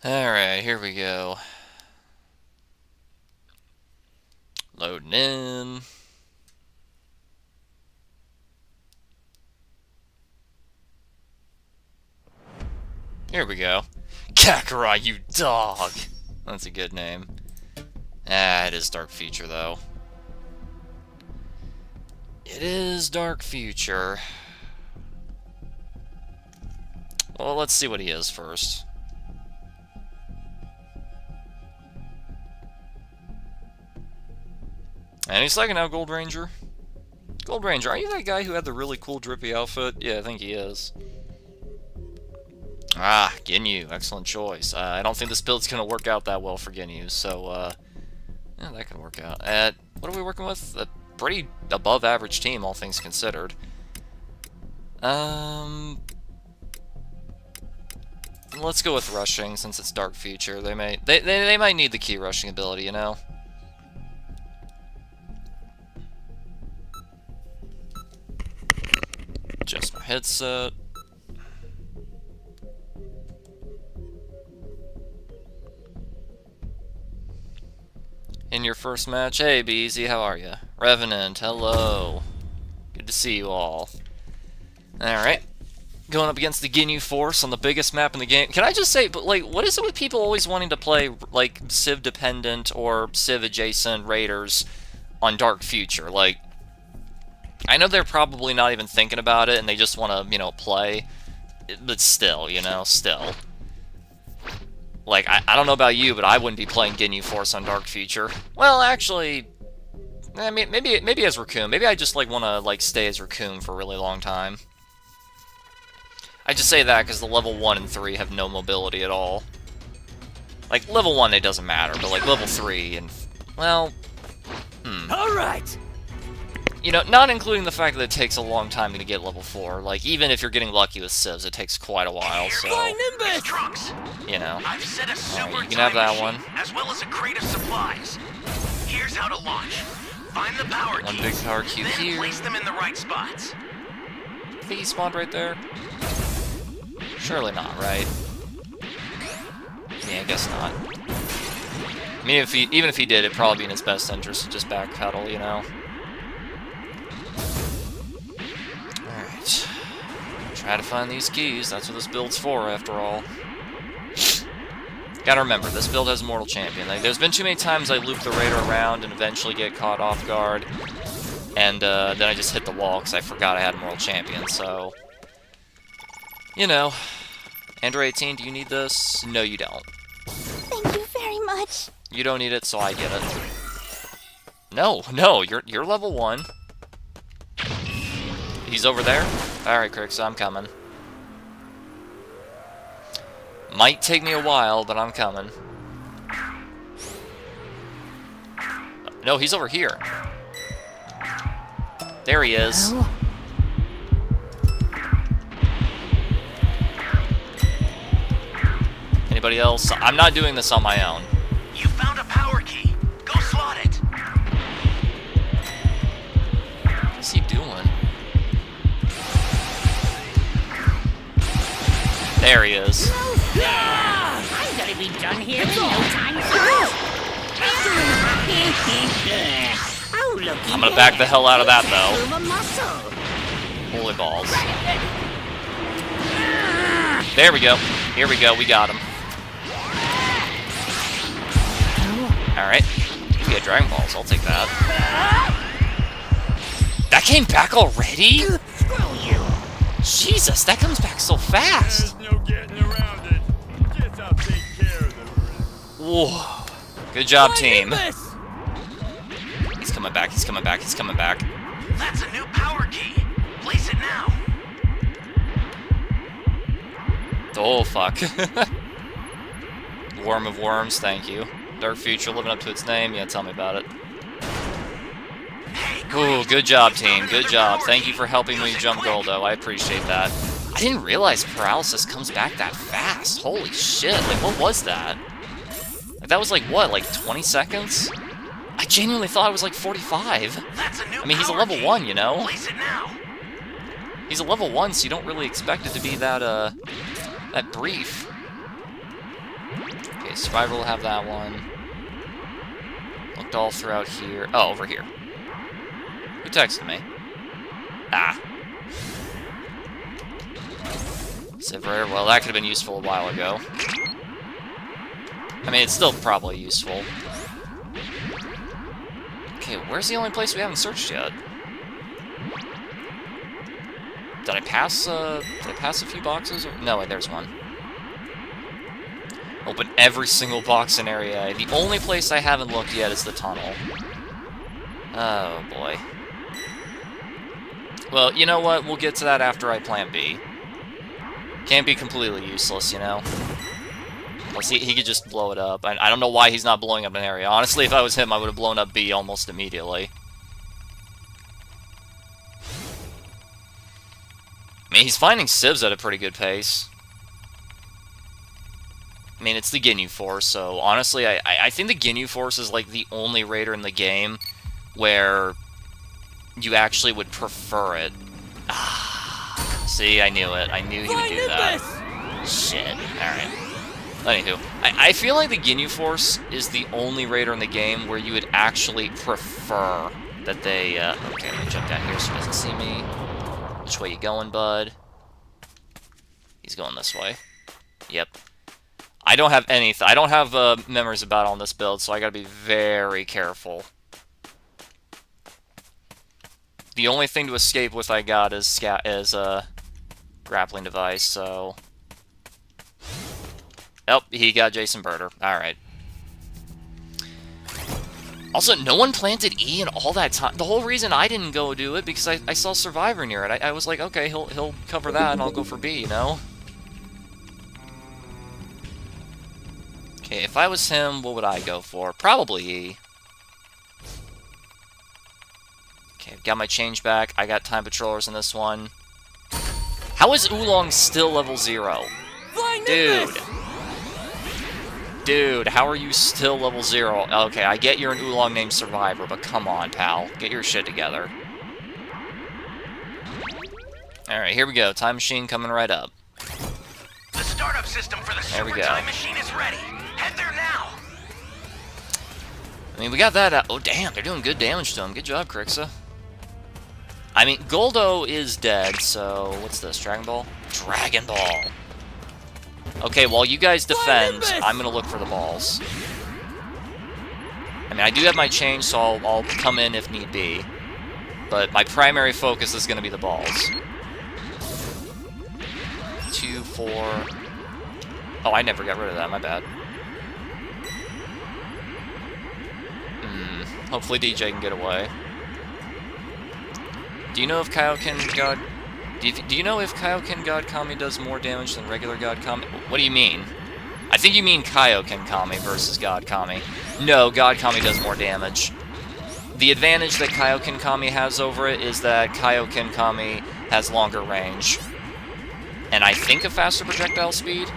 Alright, here we go. Loading in. Here we go. Kakarot, you dog! That's a good name. Ah, it is Dark Future, though. It is Dark Future. Well, let's see what he is first. Any second now, Gold Ranger. Gold Ranger, are you that guy who had the really cool drippy outfit? Yeah, I think he is. Ah, Ginyu, excellent choice. I don't think this build's gonna work out that well for Ginyu, so, yeah, that can work out. What are we working with? A pretty above-average team, all things considered. Let's go with rushing, since it's Dark Future. They might need the key rushing ability, you know? Adjust my headset. In your first match, hey BZ, how are you? Revenant, hello. Good to see you all. Alright. Going up against the Ginyu Force on the biggest map in the game. Can I just say, but like, what is it with people always wanting to play, like, Civ-dependent or Civ-adjacent raiders on Dark Future? Like, I know they're probably not even thinking about it and they just want to, you know, play. But still, you know, still. Like, I don't know about you, but I wouldn't be playing Ginyu Force on Dark Future. Well, actually, I mean, maybe as Raccoon. Maybe I just, like, want to, like, stay as Raccoon for a really long time. I just say that because the level 1 and 3 have no mobility at all. Like, level 1, it doesn't matter, but, like, level 3 and... Well... Alright! You know, not including the fact that it takes a long time to get level 4. Like, even if you're getting lucky with civs, it takes quite a while, so... Trunks. You know. I've set a super you can have that time one. machine, as well as a crate of supplies. Here's how to launch. Find the power One keys, big power cube then here. place them in the right spots. I think he spawned right there. Surely not, right? Yeah, I guess not. I mean, even if he did, it'd probably be in his best interest to just backpedal, you know? Alright. Try to find these keys. That's what this build's for, after all. Gotta remember, this build has Mortal Champion. Like, there's been too many times I loop the Raider around and eventually get caught off guard. And then I just hit the wall because I forgot I had Mortal Champion, so... You know. Android 18, do you need this? No, you don't. Thank you very much. You don't need it, so I get it. No, no, you're level 1. He's over there? Alright, Crix, I'm coming. Might take me a while, but I'm coming. No, he's over here. There he is. Oh. Anybody else? I'm not doing this on my own. You found a power key. Go slot it. What's he doing? There he is. I'm gonna be done here in no time flat. Oh, look. I'm gonna back the hell out of that, though. Room of muscle. Holy balls. There we go. Here we go. We got him. Alright. We got Dragon Balls. I'll take that. That came back already? Screw you. Jesus, that comes back so fast. There's no getting around it. Guess I'll take care of the rest. Whoa. Good job, team. He's coming back. He's coming back. He's coming back. That's a new power key. Place it now. Oh, fuck. Worm of Worms, thank you. Dark Future living up to its name. Yeah, tell me about it. Ooh, good job, team. Good job. Thank you for helping me jump Goldo. I appreciate that. I didn't realize paralysis comes back that fast. Holy shit. Like, what was that? Like, that was like, what, like 20 seconds? I genuinely thought it was like 45. That's a new I mean, he's a power level key. 1, you know? Place it now. He's a level 1, so you don't really expect it to be that, that brief. Okay, Survivor will have that one. Looked all throughout here. Oh, over here. Who texted me? Ah. Sivir, well, that could have been useful a while ago. I mean, it's still probably useful. Okay, where's the only place we haven't searched yet? Did I pass a few boxes? No, wait, there's one. Open every single box in Area A. The only place I haven't looked yet is the tunnel. Oh, boy. Well, you know what? We'll get to that after I plant B. Can't be completely useless, you know? Unless he could just blow it up. I don't know why he's not blowing up an area. Honestly, if I was him, I would have blown up B almost immediately. I mean, he's finding civs at a pretty good pace. I mean, it's the Ginyu Force, so honestly, I think the Ginyu Force is like the only raider in the game where you actually would prefer it. See, I knew it. I knew he would do that. Shit. Alright. Anywho, I feel like the Ginyu Force is the only raider in the game where you would actually prefer that they, okay, let me jump down here so he doesn't see me. Which way you going, bud? He's going this way. Yep. I don't have anything. I don't have memories of battle on this build, so I gotta be very careful. The only thing to escape with I got is grappling device, so... Oh, he got Jason Birder. Alright. Also, no one planted E in all that time. The whole reason I didn't go do it, because I saw Survivor near it. I was like, okay, he'll cover that, and I'll go for B, you know? Okay, if I was him, what would I go for? Probably E. Okay, I've got my change back. I got Time Patrollers in this one. How is Oolong still level 0? Dude. Dude, how are you still level 0? Okay, I get you're an Oolong named Survivor, but come on, pal. Get your shit together. Alright, here we go. Time Machine coming right up. The startup system for the Super Time Machine is ready. Head there now. I mean, we got that out. Oh, damn, they're doing good damage to him. Good job, Krixa. I mean, Goldo is dead, so... What's this? Dragon Ball? Dragon Ball! Okay, while you guys defend, I'm gonna look for the balls. I mean, I do have my change, so I'll come in if need be. But my primary focus is gonna be the balls. 2, 4... Oh, I never got rid of that, my bad. Hopefully DJ can get away. Do you know if Kaioken God... Do you know if Kaioken God Kami does more damage than regular God Kami? What do you mean? I think you mean Kaioken Kami versus God Kami. No, God Kami does more damage. The advantage that Kaioken Kami has over it is that Kaioken Kami has longer range. And I think a faster projectile speed?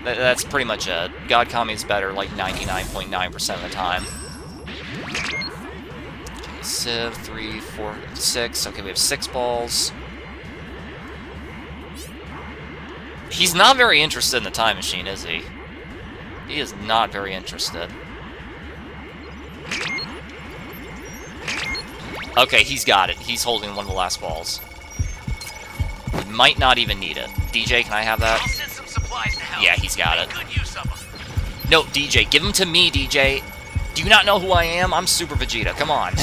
That's pretty much it. God Kami's better like 99.9% of the time. Okay, Civ, 3, 4, 6. Okay, we have 6 balls. He's not very interested in the time machine, is he? He is not very interested. Okay, he's got it. He's holding one of the last balls. He might not even need it. DJ, can I have that? I'll send some supplies to help. Yeah, he's got it. Make good use of them. No, DJ, give him to me, DJ. Do you not know who I am? I'm Super Vegeta. Come on.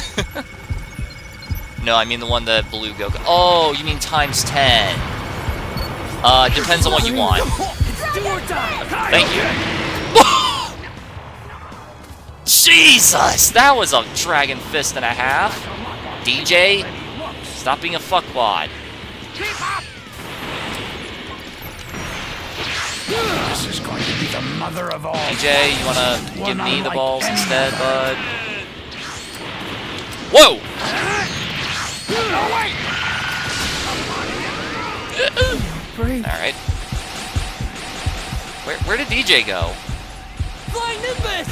No, I mean the one that Blue Goku... Oh, you mean times 10. Depends on what you want. Thank you. Jesus! That was a Dragon Fist and a half. DJ, stop being a fuckwad. This is going to be the mother of all. DJ, you wanna give me the balls instead, bud? Whoa! Alright. Where did DJ go?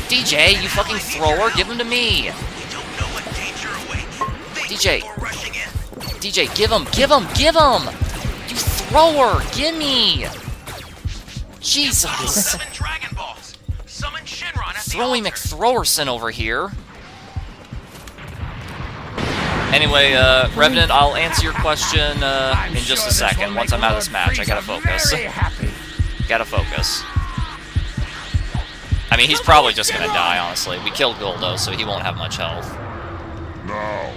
DJ, you fucking thrower, give him to me! You don't know what danger awaits. DJ. Before rushing in. DJ, give him! You thrower! Gimme! Jesus! 7 Dragon Balls. Summon Shenron at the Throwing altar. McThrowerson over here. Anyway, Revenant, I'll answer your question in just a second. Once I'm out of this match, I gotta focus. Gotta focus. I mean, he's probably just gonna die, honestly. We killed Goldo, so he won't have much health. Now,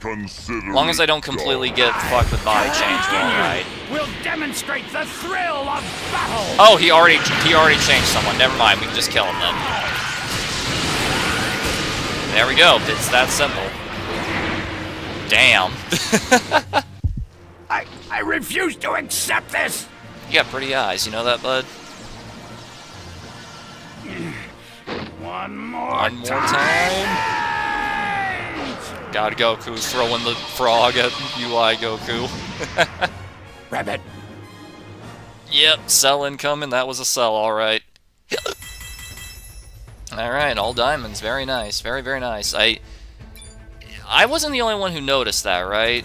consider. As long as I don't completely get fucked with body change, we're alright. We'll demonstrate the thrill of battle. Oh, he already changed someone. Never mind, we can just kill him then. There we go. It's that simple. Damn. I refuse to accept this. You got pretty eyes, you know that, bud? One more time. God, Goku's throwing the frog at UI Goku. Rabbit. Yep, cell incoming. That was a cell, alright. Alright, all diamonds. Very nice. Very, very nice. I wasn't the only one who noticed that, right?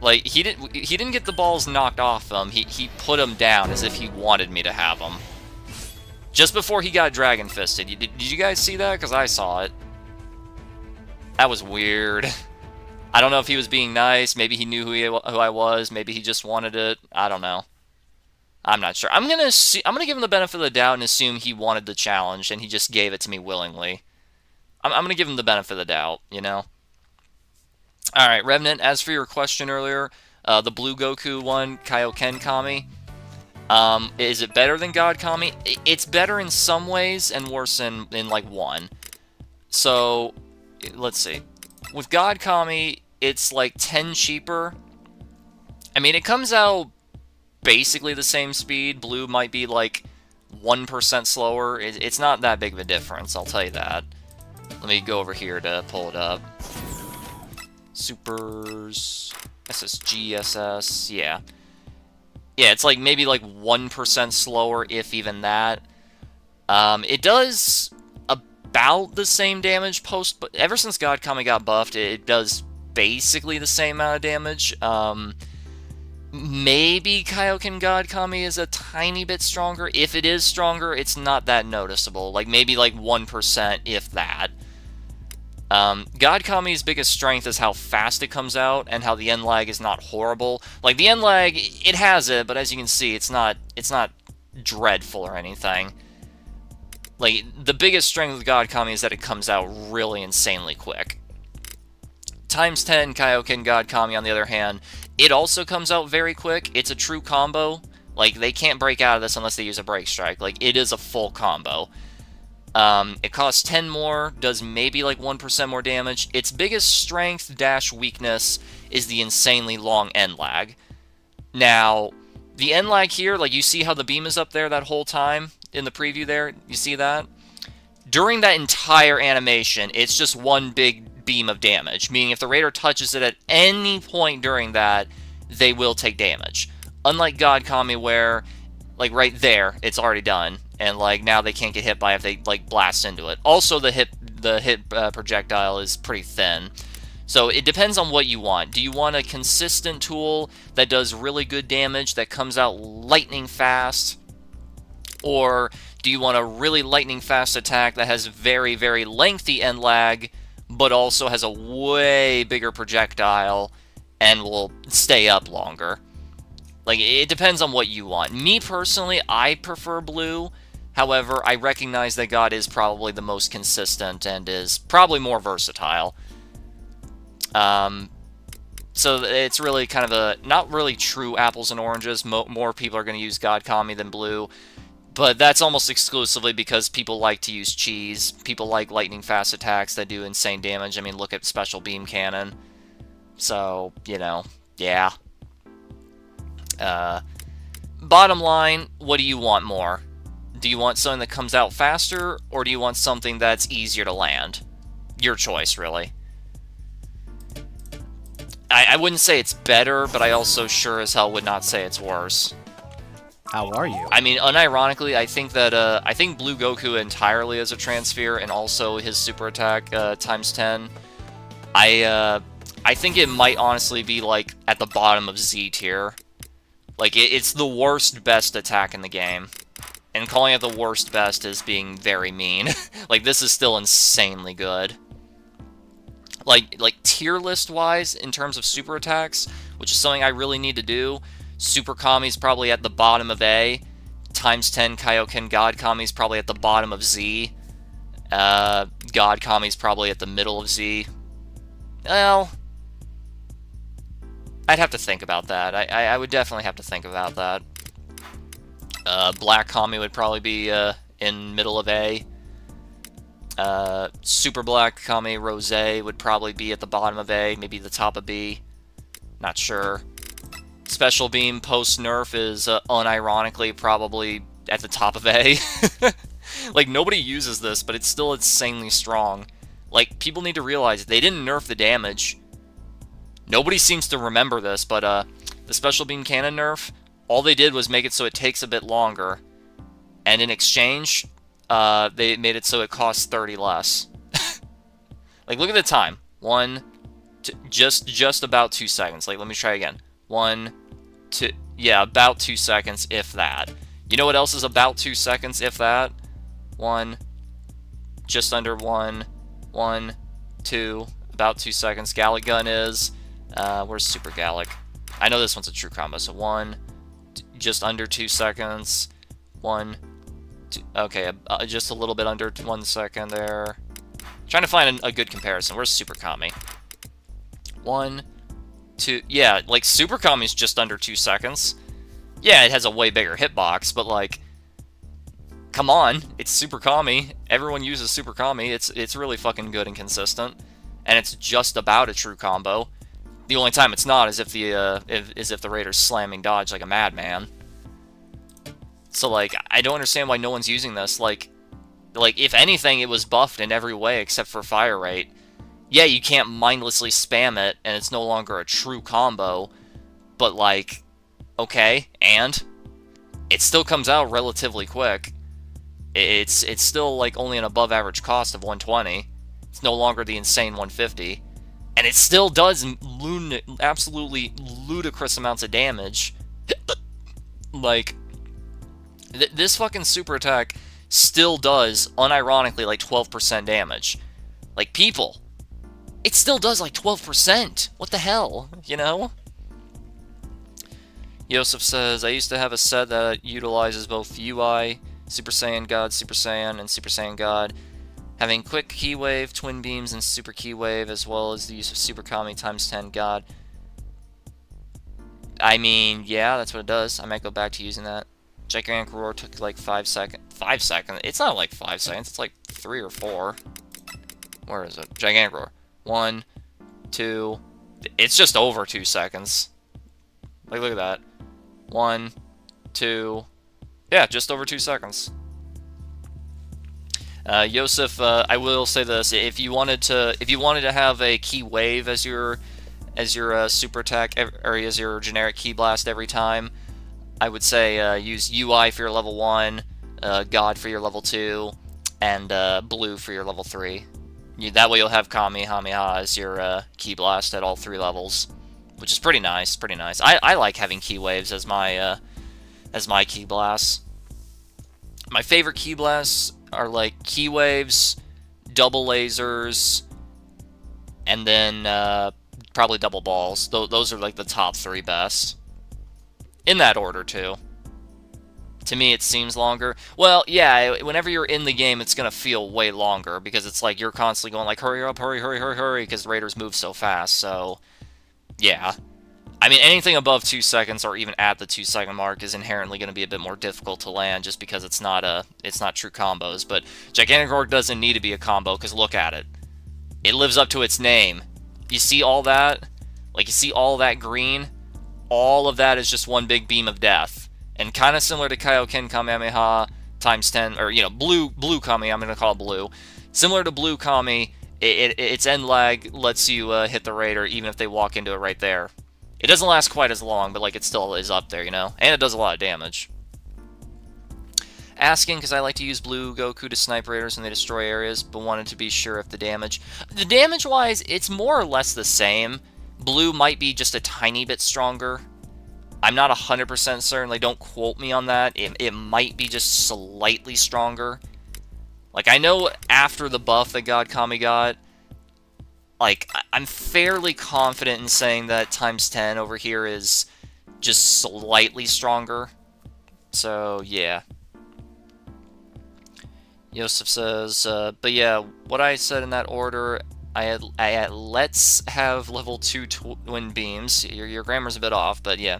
Like, he didn't get the balls knocked off him. He put them down as if he wanted me to have them. Just before he got Dragon Fisted. Did you guys see that? Because I saw it. That was weird. I don't know if he was being nice. Maybe he knew who I was. Maybe he just wanted it. I don't know. I'm not sure. I'm gonna give him the benefit of the doubt and assume he wanted the challenge and he just gave it to me willingly. I'm gonna give him the benefit of the doubt, you know? Alright, Revenant, as for your question earlier, the blue Goku one, Kaioken Kami, is it better than God Kami? It's better in some ways and worse in like one. So, let's see. With God Kami, it's like 10 cheaper. I mean, it comes out basically the same speed. Blue might be like 1% slower. It's not that big of a difference, I'll tell you that. Let me go over here to pull it up. Supers, SSG, SS, yeah. Yeah, it's like maybe like 1% slower, if even that. It does about the same damage but ever since God Kami got buffed, it does basically the same amount of damage. Maybe Kaioken God Kami is a tiny bit stronger. If it is stronger, it's not that noticeable. Like maybe like 1%, if that. God Kami's biggest strength is how fast it comes out and how the end lag is not horrible. Like the end lag, it has it, but as you can see, it's not dreadful or anything. Like the biggest strength of God Kami is that it comes out really insanely quick. Times 10 Kaioken God Kami, on the other hand, it also comes out very quick. It's a true combo. Like they can't break out of this unless they use a break strike. Like it is a full combo. It costs 10 more, does maybe like 1% more damage. Its biggest strength dash weakness is the insanely long end lag. Now, the end lag here, like you see how the beam is up there that whole time in the preview there? You see that? During that entire animation, it's just one big beam of damage, meaning if the Raider touches it at any point during that, they will take damage. Unlike God Kami where, like right there, it's already done. And like now they can't get hit by if they like blast into it. Also, the hit projectile is pretty thin, so it depends on what you want. Do you want a consistent tool that does really good damage that comes out lightning fast, or do you want a really lightning fast attack that has very, very lengthy end lag, but also has a way bigger projectile and will stay up longer? Like it depends on what you want. Me personally, I prefer blue. However, I recognize that God is probably the most consistent and is probably more versatile. So it's really kind of a, not really true apples and oranges. More people are going to use God Kami than blue. But that's almost exclusively because people like to use cheese. People like lightning fast attacks that do insane damage. I mean, look at Special Beam Cannon. So, you know, yeah. Bottom line, what do you want more? Do you want something that comes out faster, or do you want something that's easier to land? Your choice, really. I wouldn't say it's better, but I also sure as hell would not say it's worse. How are you? I mean, unironically, I think that I think Blue Goku entirely is a transfer, and also his super attack times 10. I think it might honestly be like at the bottom of Z tier Like, it's the worst best attack in the game. And calling it the worst best is being very mean. Like, this is still insanely good. Like tier list-wise, in terms of super attacks, which is something I really need to do, Super Kami's probably at the bottom of A. Times 10 Kaioken God Kami's probably at the bottom of Z. God Kami's probably at the middle of Z. Well, I'd have to think about that. I would definitely have to think about that. Black Kami would probably be in middle of A. Super Black Kami Rose would probably be at the bottom of A, maybe the top of B. Not sure. Special Beam post-nerf is unironically probably at the top of A. Like, nobody uses this, but it's still insanely strong. Like, people need to realize they didn't nerf the damage. Nobody seems to remember this, but the Special Beam Cannon nerf, all they did was make it so it takes a bit longer. And in exchange, they made it so it costs 30 less. Like, look at the time. Just about 2 seconds. Like, let me try again. 1, 2, yeah, about 2 seconds, if that. You know what else is about 2 seconds, if that? 1, just under 1, 1, 2, about 2 seconds. Gallic Gun is, where's Super Gallic? I know this one's a true combo, so 1, just under 2 seconds, 1, 2, okay, just a little bit under 1 second there. Trying to find a good comparison. Where's Super Kami? 1, 2, yeah, like Super Kami's just under 2 seconds. Yeah, it has a way bigger hitbox, but like, come on, it's Super Kami. Everyone uses Super Kami. It's really fucking good and consistent, and it's just about a true combo. The only time it's not is if the Raider's slamming dodge like a madman. So like, I don't understand why no one's using this. Like if anything, it was buffed in every way except for fire rate. Yeah, you can't mindlessly spam it, and it's no longer a true combo, but like, okay, and it still comes out relatively quick. It's still like only an above average cost of 120. It's no longer the insane 150, and it still does absolutely ludicrous amounts of damage. Like, this fucking super attack still does, unironically, like 12% damage. Like, people, it still does like 12%. What the hell, you know? Yosef says, I used to have a set that utilizes both UI, Super Saiyan God, Super Saiyan, and Super Saiyan God, having quick key wave, twin beams, and super key wave, as well as the use of Super Kami times 10 God. I mean, yeah, that's what it does. I might go back to using that. Gigantic Roar took like 5 seconds. 5 seconds? It's not like 5 seconds, it's like 3 or 4. Where is it? Gigantic Roar. 1, 2. It's just over 2 seconds. Like, look at that. 1, 2. Yeah, just over 2 seconds. Yosef, I will say this: if you wanted to have a key wave as your super attack, or as your generic key blast every time, I would say use UI for your level 1, God for your level 2, and Blue for your level 3. That way you'll have Kamehameha as your key blast at all 3 levels, which is pretty nice. Pretty nice. I like having key waves as my key blasts. My favorite key blasts are like key waves, double lasers, and then probably double balls. Those are like the top 3 best. In that order, too. To me, it seems longer. Well, yeah, whenever you're in the game, it's going to feel way longer, because it's like you're constantly going like, hurry up, hurry, hurry, hurry, hurry, because the Raiders move so fast, so, yeah. I mean, anything above 2 seconds, or even at the 2 second mark, is inherently going to be a bit more difficult to land, just because it's not true combos. But Gigantic Roar doesn't need to be a combo, because look at it. It lives up to its name. You see all that? Like, you see all that green? All of that is just one big beam of death. And kind of similar to Kaioken Kamehameha times 10, or, you know, Blue Kami, I'm going to call it Blue. Similar to Blue Kami, its end lag lets you hit the Raider, even if they walk into it right there. It doesn't last quite as long, but like it still is up there, you know? And it does a lot of damage. Asking, because I like to use Blue Goku to snipe Raiders when they destroy areas, but wanted to be sure if the damage... The damage-wise, it's more or less the same. Blue might be just a tiny bit stronger. I'm not 100% certain. Like, don't quote me on that. It might be just slightly stronger. Like, I know after the buff that God Kami got, like, I'm fairly confident in saying that times 10 over here is just slightly stronger. So, yeah. Yosef says, but yeah, what I said in that order, I had let's have level 2 twin beams. Your grammar's a bit off, but yeah.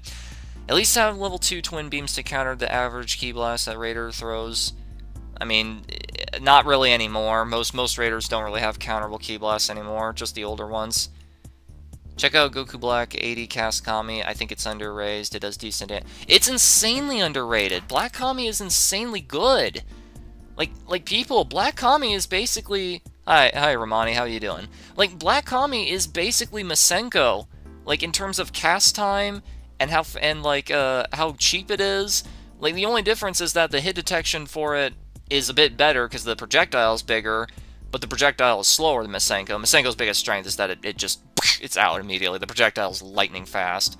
At least have level 2 twin beams to counter the average Ki Blast that Raider throws. I mean, not really anymore. Most Raiders don't really have counterable Ki Blasts anymore, just the older ones. Check out Goku Black 80 Cast Kami. I think it's underrated. It does decent damage. It's insanely underrated. Black Kami is insanely good. Like people, Black Kami is basically... Hi Romani, how you doing? Like, Black Kami is basically Masenko. Like, in terms of cast time and how cheap it is. Like, the only difference is that the hit detection for it is a bit better because the projectile is bigger, but the projectile is slower than Masenko. Masenko's biggest strength is that it's out immediately. The projectile is lightning fast.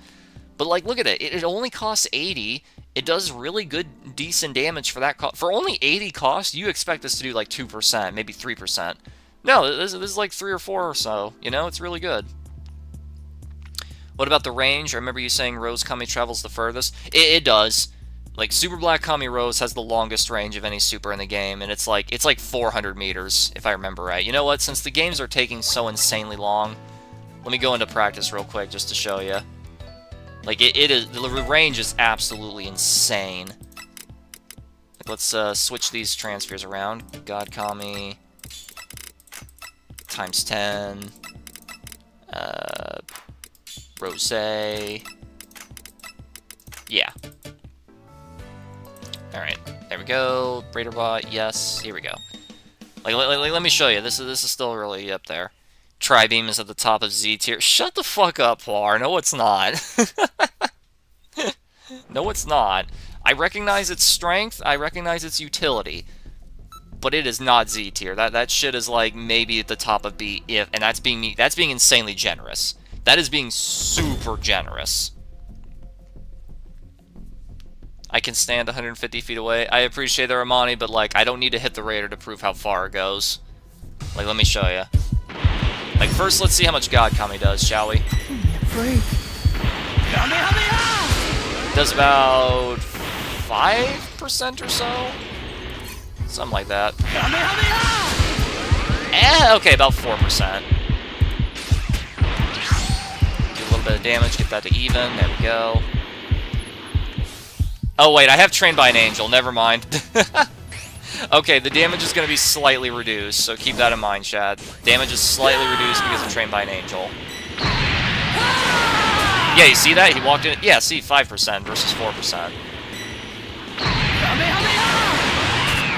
But, like, look at it. It only costs 80. It does really good, decent damage for that cost. For only 80 cost, you expect this to do, like, 2%, maybe 3%. No, this is like 3 or 4 or so. You know, it's really good. What about the range? I remember you saying Rose Kami travels the furthest. It does. Like, Super Black Kami Rose has the longest range of any super in the game, and it's like 400 meters, if I remember right. You know what? Since the games are taking so insanely long, let me go into practice real quick just to show you. Like, the range is absolutely insane. Like, let's switch these transfers around. God Kami times 10. Rose. Yeah. Alright, there we go. Raiderbot, yes, here we go. Like, let me show you. This is still really up there. Tri-Beam is at the top of Z tier. Shut the fuck up, Plar. No, it's not. No, it's not. I recognize its strength. I recognize its utility. But it is not Z tier. That shit is like maybe at the top of B, and that's being insanely generous. That is being super generous. I can stand 150 feet away. I appreciate the Romani, but like I don't need to hit the Raider to prove how far it goes. Like, let me show you. Like, first, let's see how much God Kami does, shall we? Does about 5% or so? Something like that. Okay, about 4%. Do a little bit of damage, get that to even. There we go. Oh, wait, I have Trained by an Angel. Never mind. Okay, the damage is going to be slightly reduced, so keep that in mind, Chad. Damage is slightly reduced because of Trained by an Angel. Yeah, you see that? He walked in... Yeah, see, 5% versus 4%.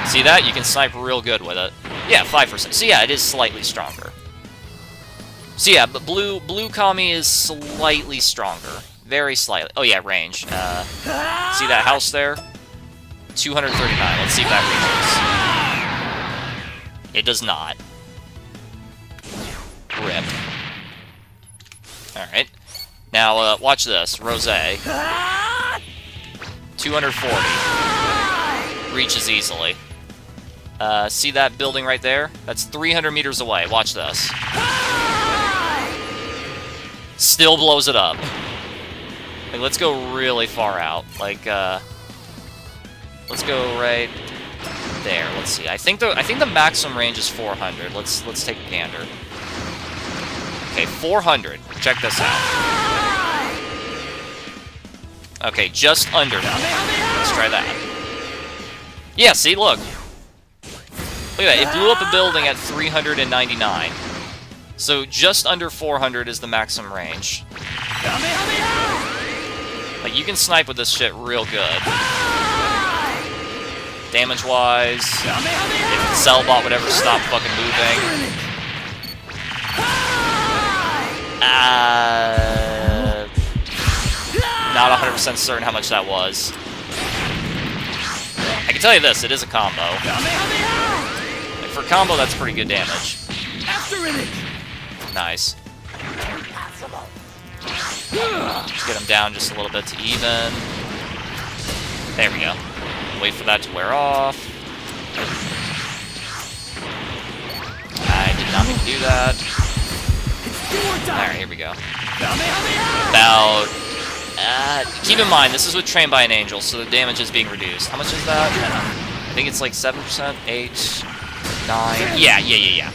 See that? You can snipe real good with it. Yeah, 5%. So yeah, it is slightly stronger. So yeah, but blue Kami is slightly stronger. Very slightly. Oh yeah, range. See that house there? 239. Let's see if that reaches. It does not. Rip. Alright. Now, watch this. Rose. 240. Reaches easily. See that building right there? That's 300 meters away. Watch this. Still blows it up. Like, let's go really far out. Like, let's go right there. Let's see. I think the maximum range is 400. Let's take a gander. Okay, 400. Check this out. Okay, just under that. Let's try that. Yeah, see, look. Look at that. It blew up a building at 399. So just under 400 is the maximum range. Like, you can snipe with this shit real good. Damage-wise, if Cellbot would ever stop fucking moving. Not 100% certain how much that was. I can tell you this, it is a combo. Like, for combo, that's pretty good damage. Nice. Just get him down just a little bit to even. There we go. Wait for that to wear off. I did not mean to do that. Alright, here we go. About... keep in mind, this is with Trained by an Angel, so the damage is being reduced. How much is that? I think it's like 7%, 8, 9... Yeah.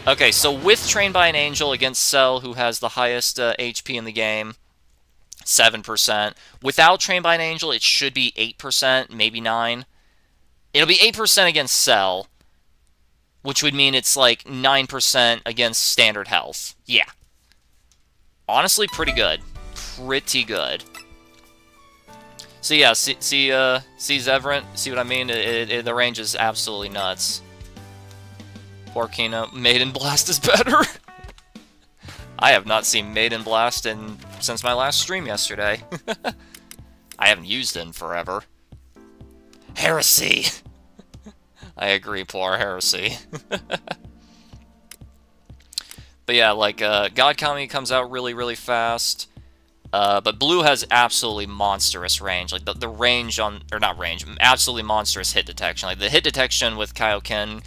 Okay, so with Trained by an Angel against Cell, who has the highest HP in the game, 7%. Without Trained by an Angel, it should be 8%, maybe 9. It'll be 8% against Cell, which would mean it's like 9% against standard health. Yeah. Honestly, pretty good. Pretty good. So yeah, see Zevran? See what I mean? The range is absolutely nuts. Poor Kino. Maiden Blast is better. I have not seen Maiden Blast since my last stream yesterday. I haven't used it in forever. Heresy! I agree, poor Heresy. But yeah, like, God Kami comes out really, really fast. But Blue has absolutely monstrous range. Like, the range on... Or not range, absolutely monstrous hit detection. Like, the hit detection with Kaioken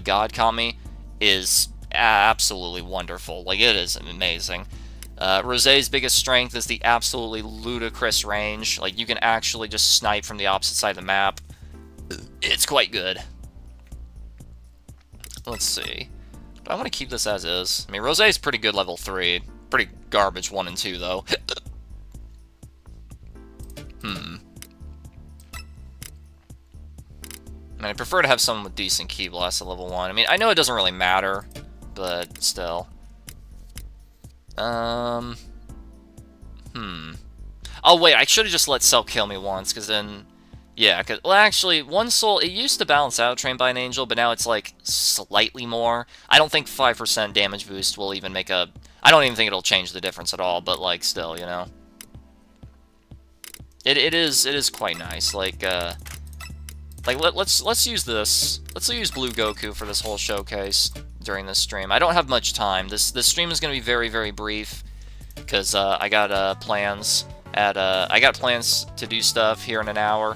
God Kami is absolutely wonderful. Like, it is amazing. Rosé's biggest strength is the absolutely ludicrous range. Like, you can actually just snipe from the opposite side of the map. It's quite good. Let's see. Do I want to keep this as is? I mean, Rosé's pretty good level 3. Pretty garbage 1 and 2, though. I mean, I prefer to have someone with decent Ki Blast at level 1. I mean, I know it doesn't really matter, but still. Oh, wait, I should have just let Cell kill me once, because then... Yeah, well, actually, one soul, it used to balance out Trained by an Angel, but now it's, like, slightly more. I don't think 5% damage boost will even make a... I don't even think it'll change the difference at all, but, like, still, you know. It is quite nice. Like, let's use this. Let's use Blue Goku for this whole showcase during this stream. I don't have much time. This stream is going to be very, very brief, because I got plans to do stuff here in an hour.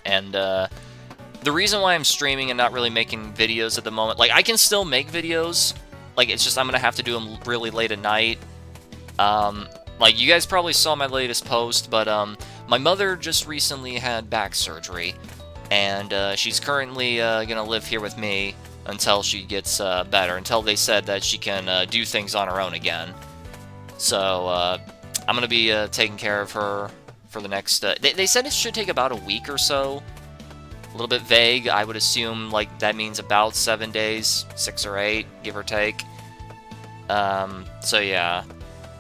And the reason why I'm streaming and not really making videos at the moment, like, I can still make videos, like, it's just I'm gonna have to do them really late at night. Like, you guys probably saw my latest post, but my mother just recently had back surgery, and she's currently gonna live here with me until she gets better, until they said that she can do things on her own again. So I'm gonna be taking care of her for the next... They said it should take about a week or so. A little bit vague. I would assume, like, that means about 7 days. 6 or 8, give or take. So, yeah.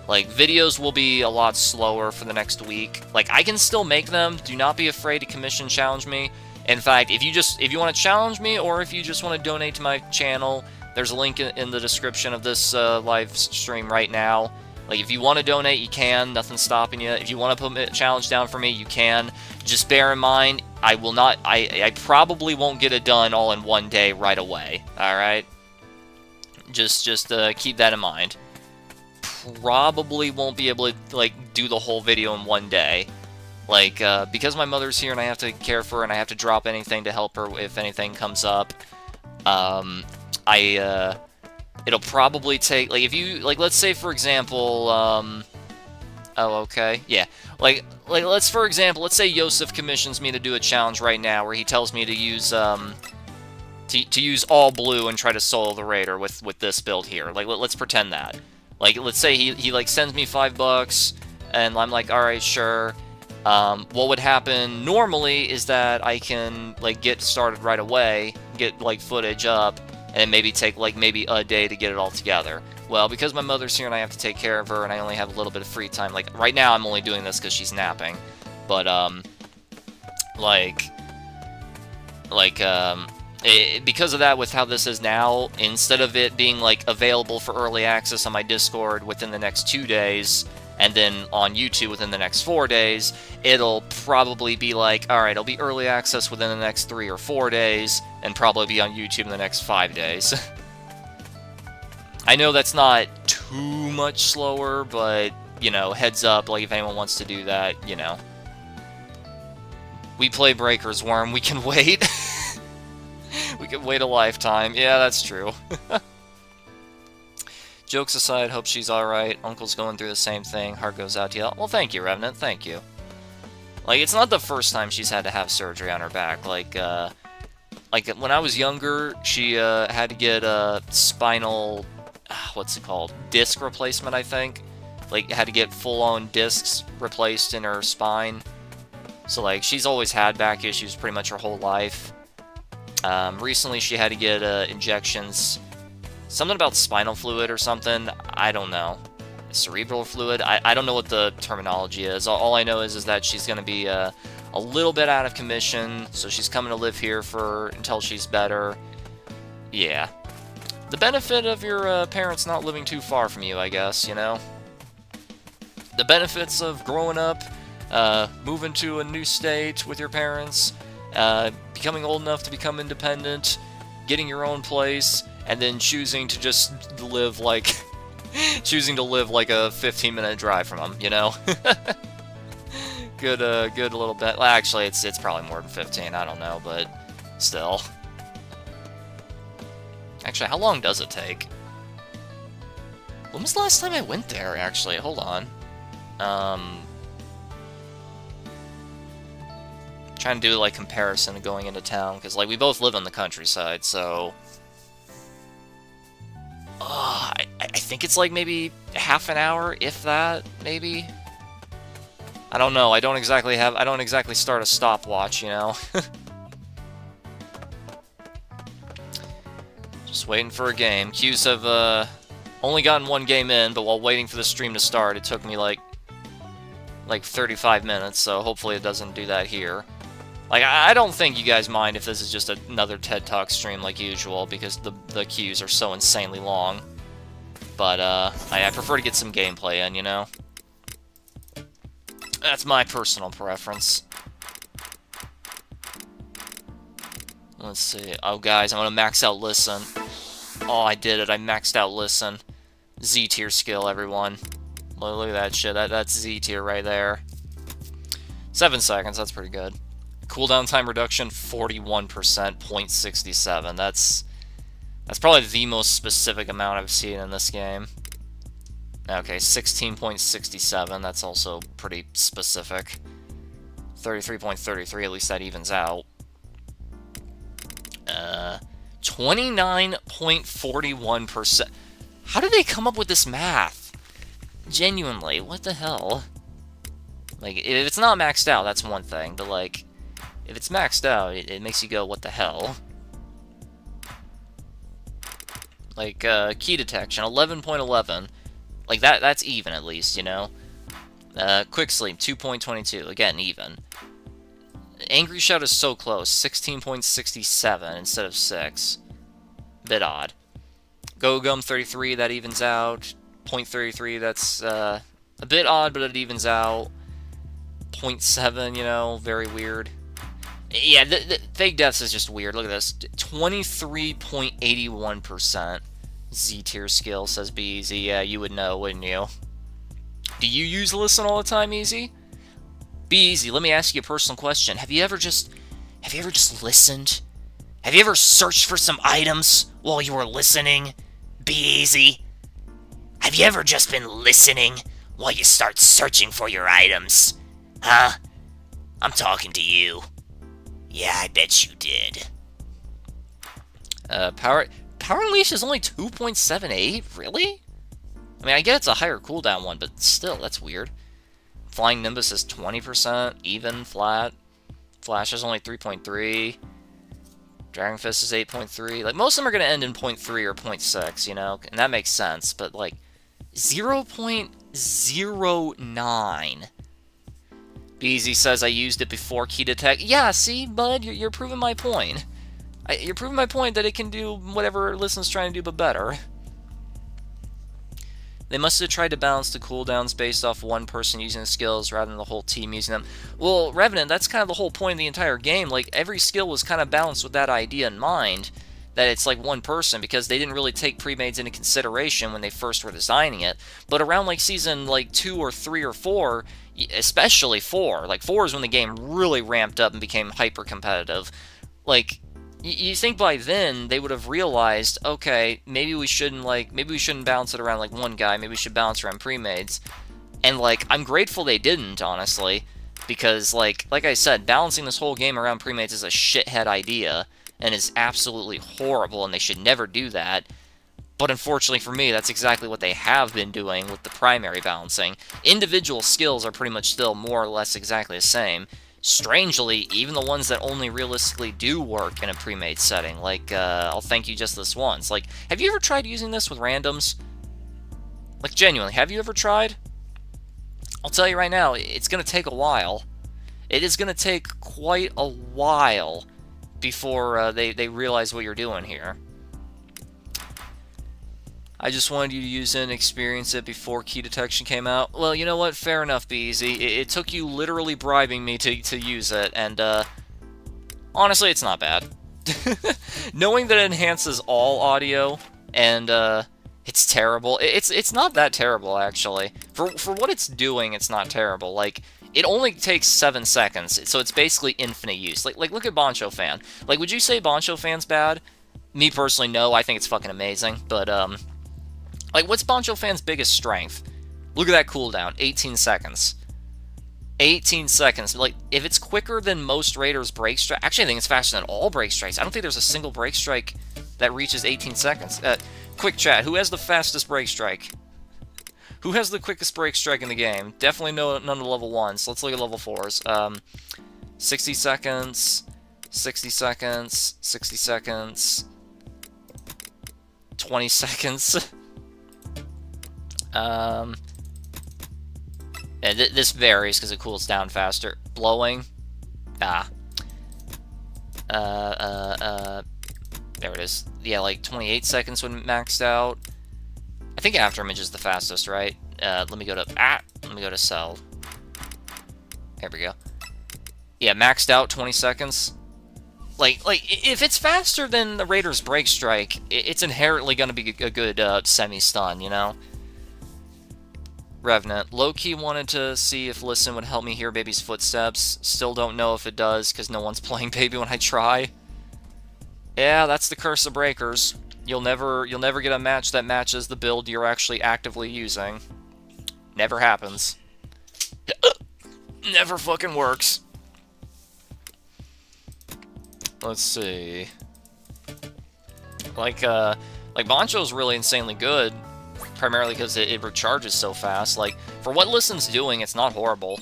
Like, videos will be a lot slower for the next week. Like, I can still make them. Do not be afraid to commission challenge me. In fact, if you want to challenge me, or if you just want to donate to my channel, there's a link in the description of this live stream right now. Like, if you want to donate, you can. Nothing's stopping you. If you want to put a challenge down for me, you can. Just bear in mind, I will not... I probably won't get it done all in one day right away. Alright? Just keep that in mind. Probably won't be able to, like, do the whole video in one day. Like, because my mother's here and I have to care for her and I have to drop anything to help her if anything comes up, it'll probably take, like, if you, like, let's say, for example, oh, okay, yeah, like, let's say Yosef commissions me to do a challenge right now where he tells me to use, use all blue and try to solo the Raider with this build here. Like, let's pretend that. Like, let's say he like, sends me $5, and I'm like, alright, sure. What would happen normally is that I can, like, get started right away, get, like, footage up, and maybe take, like, maybe a day to get it all together. Well, because my mother's here and I have to take care of her and I only have a little bit of free time, like, right now I'm only doing this because she's napping, but, because of that, with how this is now, instead of it being, like, available for early access on my Discord within the next 2 days, and then on YouTube within the next 4 days, it'll probably be like, alright, it'll be early access within the next 3 or 4 days, and probably be on YouTube in the next 5 days. I know that's not too much slower, but, you know, heads up, like, if anyone wants to do that, you know. We play Breaker's Worm, we can wait. We can wait a lifetime. Yeah, that's true. Jokes aside, hope she's alright. Uncle's going through the same thing. Heart goes out to you. Well, thank you, Revenant. Thank you. Like, it's not the first time she's had to have surgery on her back. Like when I was younger, she had to get a spinal, what's it called? Disc replacement, I think. Like, had to get full-on discs replaced in her spine. So, like, she's always had back issues pretty much her whole life. Recently, she had to get injections. Something about spinal fluid or something. I don't know. Cerebral fluid? I don't know what the terminology is. All I know is that she's going to be a little bit out of commission, so she's coming to live here until she's better. Yeah. The benefit of your parents not living too far from you, I guess, you know? The benefits of growing up, moving to a new state with your parents, becoming old enough to become independent, getting your own place, and then choosing to just live like... choosing to live like a 15-minute drive from them, you know? Good little bit. Well, actually, it's probably more than 15, I don't know, but still. Actually, how long does it take? When was the last time I went there, actually? Hold on. Trying to do, like, comparison of going into town, because, like, we both live on the countryside, so... I think it's, like, maybe half an hour, if that, maybe? I don't know, I don't exactly start a stopwatch, you know? Just waiting for a game. Queues have, only gotten one game in, but while waiting for the stream to start, it took me, like 35 minutes, so hopefully it doesn't do that here. Like, I don't think you guys mind if this is just another TED Talk stream like usual, because the queues are so insanely long. But, I prefer to get some gameplay in, you know? That's my personal preference. Let's see. Oh, guys, I'm gonna max out Listen. Oh, I did it. I maxed out Listen. Z tier skill, everyone. Look at that shit. That's Z tier right there. 7 seconds. That's pretty good. Cooldown time reduction, 41%, 0.67. That's probably the most specific amount I've seen in this game. Okay, 16.67. That's also pretty specific. 33.33. At least that evens out. 29.41%. How did they come up with this math? Genuinely, what the hell? Like, if it's not maxed out, that's one thing, but, like, if it's maxed out, it makes you go, what the hell? Like, key detection, 11.11. Like, that's even, at least, you know? Quick sleep, 2.22. Again, even. Angry Shout is so close, 16.67 instead of 6. Bit odd. Go Gum 33, that evens out. 0.33, that's a bit odd, but it evens out. 0.7, you know, very weird. Yeah, the fake deaths is just weird. Look at this. 23.81% Z tier skill, says Be Easy. Yeah, you would know, wouldn't you? Do you use Listen all the time, Easy? Be Easy, let me ask you a personal question. Have you ever just listened? Have you ever searched for some items while you were listening? Be Easy. Have you ever just been listening while you start searching for your items? Huh? I'm talking to you. Yeah, I bet you did. Power Unleash is only 2.78? Really? I mean, I get it's a higher cooldown one, but still, that's weird. Flying Nimbus is 20%, even, flat. Flash is only 3.3. Dragon Fist is 8.3. Like, most of them are going to end in 0.3 or 0.6, you know? And that makes sense, but, like, 0.09. Beezy says I used it before key detect. Yeah, see, bud, you're proving my point. You're proving my point that it can do whatever Listen's trying to do, but better. They must have tried to balance the cooldowns based off one person using the skills rather than the whole team using them. Well, Revenant, that's kind of the whole point of the entire game. Like, every skill was kind of balanced with that idea in mind. that it's like one person, because they didn't really take pre-mades into consideration when they first were designing it. But around like season like 2 or 3 or 4, especially 4, like 4 is when the game really ramped up and became hyper competitive. Like, you think by then they would have realized, okay, maybe we shouldn't bounce it around like one guy, maybe we should bounce around pre-mades. And like, I'm grateful they didn't, honestly, because like I said, balancing this whole game around pre-mades is a shithead idea and is absolutely horrible, and they should never do that. But unfortunately for me, that's exactly what they have been doing with the primary balancing. Individual skills are pretty much still more or less exactly the same. Strangely, even the ones that only realistically do work in a pre-made setting, like, I'll thank you just this once. Like, have you ever tried using this with randoms? Like, genuinely, have you ever tried? I'll tell you right now, it's going to take a while. It is going to take quite a while before they realize what you're doing here. I just wanted you to use it and experience it before key detection came out. Well, you know what? Fair enough, BZ. It took you literally bribing me to use it, and honestly, it's not bad. Knowing that it enhances all audio, and it's terrible. It's not that terrible, actually. For what it's doing, it's not terrible. Like, it only takes 7 seconds, so it's basically infinite use. Like look at Boncho Fan. Like, would you say Boncho Fan's bad? Me personally, no. I think it's fucking amazing. But like, what's Boncho Fan's biggest strength? Look at that cooldown, 18 seconds. 18 seconds. Like, if it's quicker than most Raiders' break strike, actually I think it's faster than all break strikes. I don't think there's a single break strike that reaches 18 seconds. Quick chat, who has the fastest break strike? Who has the quickest break strike in the game? Definitely none of the level 1s. Let's look at level 4s. 60 seconds, 60 seconds, 60 seconds, 20 seconds. And this varies because it cools down faster. Blowing. There it is. Yeah, like 28 seconds when maxed out. I think Afterimage is the fastest, right? Let me go to Cell. There we go. Yeah, maxed out 20 seconds. Like if it's faster than the Raiders' break strike, it's inherently going to be a good semi-stun, you know? Revenant. Low-key wanted to see if Listen would help me hear Baby's footsteps. Still don't know if it does, because no one's playing Baby when I try. Yeah, that's the curse of breakers. You'll never get a match that matches the build you're actually actively using. Never happens. Never fucking works. Let's see. Like Boncho's really insanely good, primarily because it recharges so fast. Like, for what Listen's doing, it's not horrible.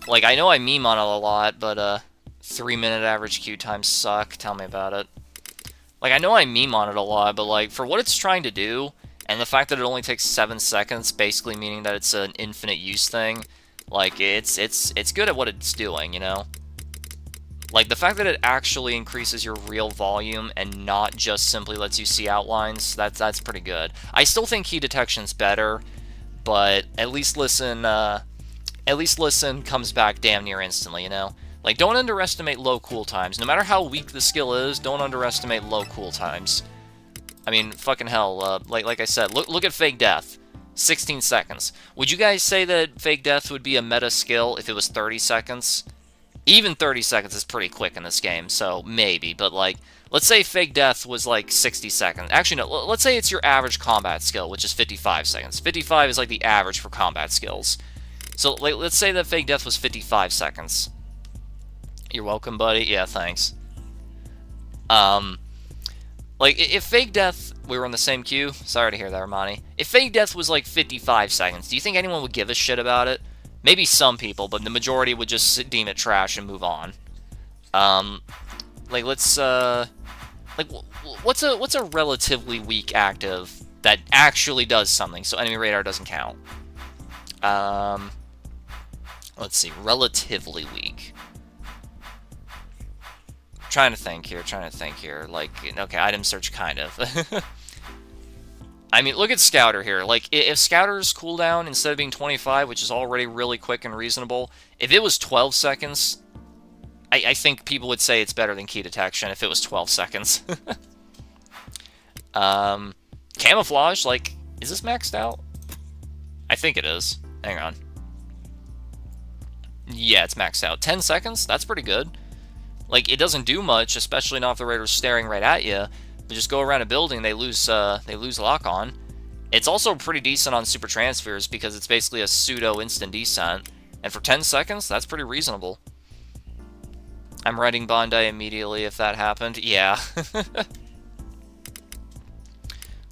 Like, I know I meme on it a lot, but 3-minute average queue times suck. Tell me about it. Like, I know I meme on it a lot, but like, for what it's trying to do, and the fact that it only takes 7 seconds, basically meaning that it's an infinite use thing, like, it's good at what it's doing, you know? Like, the fact that it actually increases your real volume and not just simply lets you see outlines, that's pretty good. I still think key detection's better, but at least Listen comes back damn near instantly, you know? Like, don't underestimate low cool times. No matter how weak the skill is, don't underestimate low cool times. I mean, fucking hell, like I said, look at Fake Death. 16 seconds. Would you guys say that Fake Death would be a meta skill if it was 30 seconds? Even 30 seconds is pretty quick in this game, so maybe. But, like, let's say Fake Death was, like, 60 seconds. Actually, no, let's say it's your average combat skill, which is 55 seconds. 55 is, like, the average for combat skills. So, like, let's say that Fake Death was 55 seconds. You're welcome, buddy. Yeah, thanks. Like, if Fake Death... We were in the same queue? Sorry to hear that, Armani. If Fake Death was, like, 55 seconds, do you think anyone would give a shit about it? Maybe some people, but the majority would just deem it trash and move on. Like, let's, like, what's a relatively weak active that actually does something, so enemy radar doesn't count? Let's see, relatively weak. Trying to think here. Like, okay, item search, kind of. I mean, look at Scouter here. Like, if Scouter's cooldown, instead of being 25, which is already really quick and reasonable, if it was 12 seconds, I think people would say it's better than key detection if it was 12 seconds. Camouflage, like, is this maxed out? I think it is. Hang on. Yeah, it's maxed out. 10 seconds? That's pretty good. Like, it doesn't do much, especially not if the Raider's staring right at you. But just go around a building, they lose lock on. It's also pretty decent on super transfers because it's basically a pseudo instant descent. And for 10 seconds, that's pretty reasonable. I'm writing Bondi immediately if that happened. Yeah.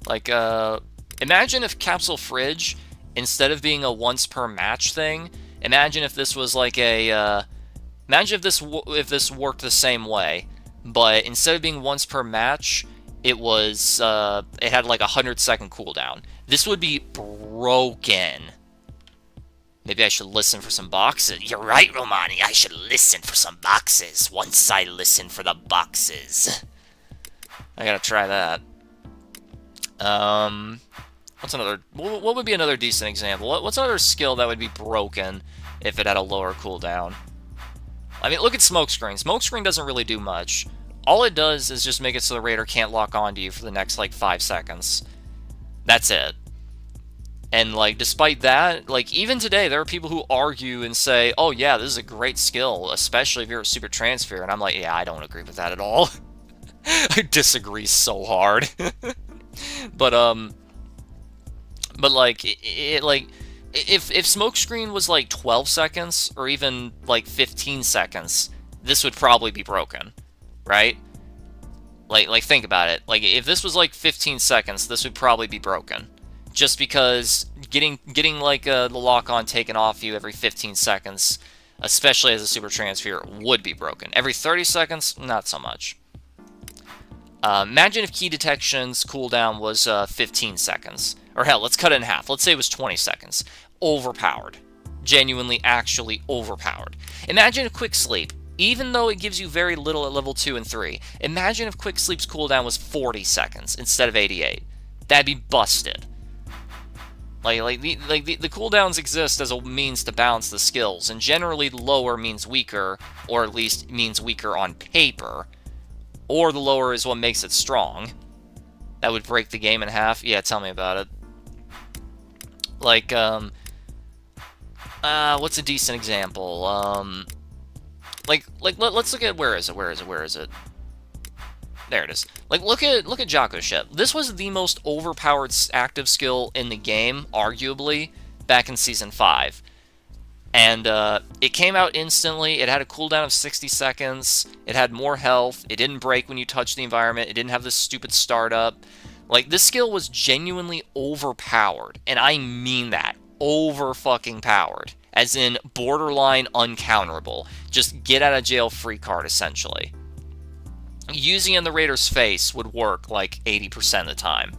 Like, imagine if Capsule Fridge, instead of being a once per match thing, imagine if this was like a, imagine if this worked the same way, but instead of being once per match, it was, it had like a 100-second cooldown. This would be broken. Maybe I should listen for some boxes. You're right, Romani. I should listen for some boxes. Once I listen for the boxes. I gotta try that. What's another... What would be another decent example? What's another skill that would be broken if it had a lower cooldown? I mean, look at Smokescreen. Smokescreen doesn't really do much. All it does is just make it so the Raider can't lock onto you for the next, like, 5 seconds. That's it. And, like, despite that, like, even today, there are people who argue and say, oh, yeah, this is a great skill, especially if you're a super transfer. And I'm like, yeah, I don't agree with that at all. I disagree so hard. But like, if Smokescreen was, like, 12 seconds, or even, like, 15 seconds, this would probably be broken, right? Like, think about it. Like, if this was, like, 15 seconds, this would probably be broken. Just because getting like the lock-on taken off you every 15 seconds, especially as a super transfer, would be broken. Every 30 seconds, not so much. Imagine if key detection's cooldown was 15 seconds. Or hell, let's cut it in half. Let's say it was 20 seconds. Overpowered. Genuinely, actually overpowered. Imagine if Quick Sleep, even though it gives you very little at level 2 and 3, imagine if Quick Sleep's cooldown was 40 seconds instead of 88. That'd be busted. Like the cooldowns exist as a means to balance the skills, and generally lower means weaker, or at least means weaker on paper. Or the lower is what makes it strong. That would break the game in half. Yeah, tell me about it. Like, what's a decent example? Let's look at, where is it? There it is. Like, look at Jocko Ship. This was the most overpowered active skill in the game, arguably, back in Season 5. And it came out instantly. It had a cooldown of 60 seconds. It had more health. It didn't break when you touched the environment. It didn't have this stupid startup. Like, this skill was genuinely overpowered. And I mean that. Over-fucking-powered. As in, borderline uncounterable. Just get out of jail free card, essentially. Using in the Raider's face would work like 80% of the time.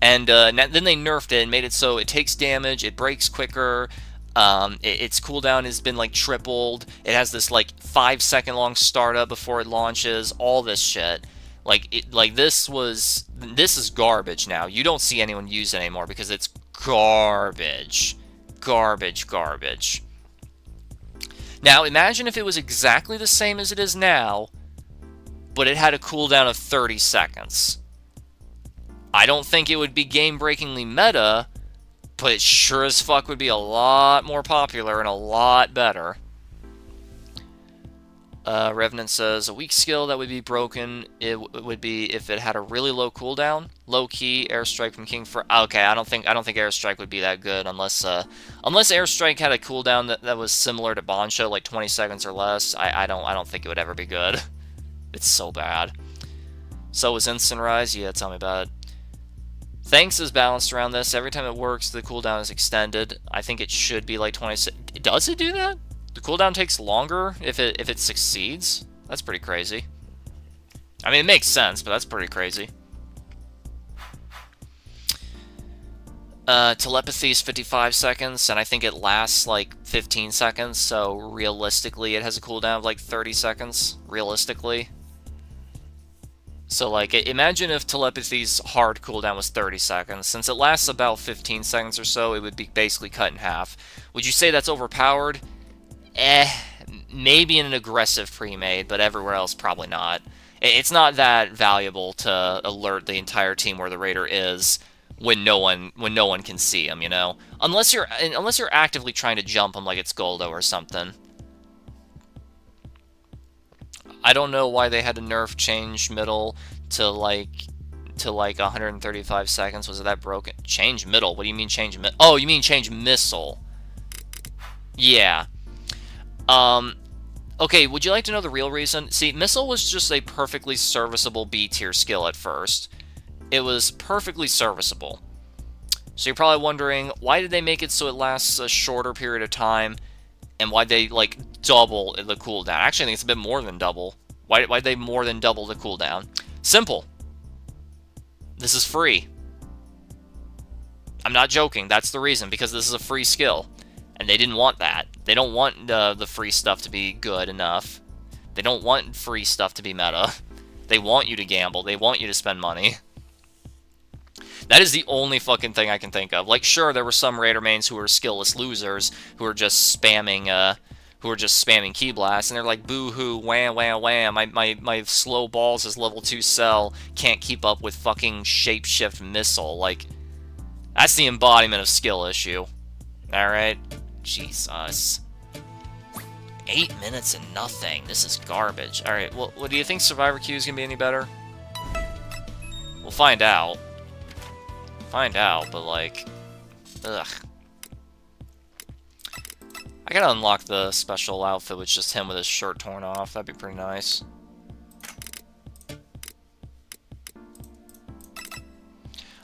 And then they nerfed it and made it so it takes damage, it breaks quicker, its cooldown has been like tripled, it has this like 5-second long startup before it launches, all this shit. This is garbage now. You don't see anyone use it anymore because it's garbage. Garbage. Now imagine if it was exactly the same as it is now, but it had a cooldown of 30 seconds. I don't think it would be game-breakingly meta, but it sure as fuck would be a lot more popular and a lot better. Revenant says, a weak skill that would be broken, it would be if it had a really low cooldown. Low-key, Airstrike from King for... Okay, I don't think Airstrike would be that good unless Airstrike had a cooldown that was similar to Bonsho, like 20 seconds or less. I don't think it would ever be good. It's so bad. So is Instant Rise? Yeah, tell me about it. Thanks is balanced around this. Every time it works, the cooldown is extended. I think it should be like 20... Does it do that? The cooldown takes longer if it succeeds? That's pretty crazy. I mean, it makes sense, but that's pretty crazy. Telepathy is 55 seconds, and I think it lasts like 15 seconds, so realistically it has a cooldown of like 30 seconds, realistically. So, like, imagine if Telepathy's hard cooldown was 30 seconds. Since it lasts about 15 seconds or so, it would be basically cut in half. Would you say that's overpowered? Maybe in an aggressive pre-made, but everywhere else, probably not. It's not that valuable to alert the entire team where the raider is when no one can see him, you know? Unless you're actively trying to jump him like it's Goldo or something. I don't know why they had to nerf change middle to like 135 seconds. Was it that broken? Change middle? What do you mean change middle? Oh, you mean change missile. Yeah. Okay, would you like to know the real reason? See, missile was just a perfectly serviceable B tier skill at first. It was perfectly serviceable. So you're probably wondering, why did they make it so it lasts a shorter period of time? And why'd they, like, double the cooldown? Actually, I think it's a bit more than double. Why'd they more than double the cooldown? Simple. This is free. I'm not joking. That's the reason, because this is a free skill. And they didn't want that. They don't want the free stuff to be good enough. They don't want free stuff to be meta. They want you to gamble. They want you to spend money. That is the only fucking thing I can think of. Like, sure, there were some Raider mains who were skillless losers who were just spamming Ki Blast, and they're like, boo-hoo, wham, wham, wham, my slow balls as level 2 cell can't keep up with fucking Shapeshift Missile. Like, that's the embodiment of skill issue. Alright? Jesus. 8 minutes and nothing. This is garbage. Alright, well, do you think Survivor Queue is gonna be any better? We'll find out. But like, ugh. I gotta unlock the special outfit with just him with his shirt torn off. That'd be pretty nice.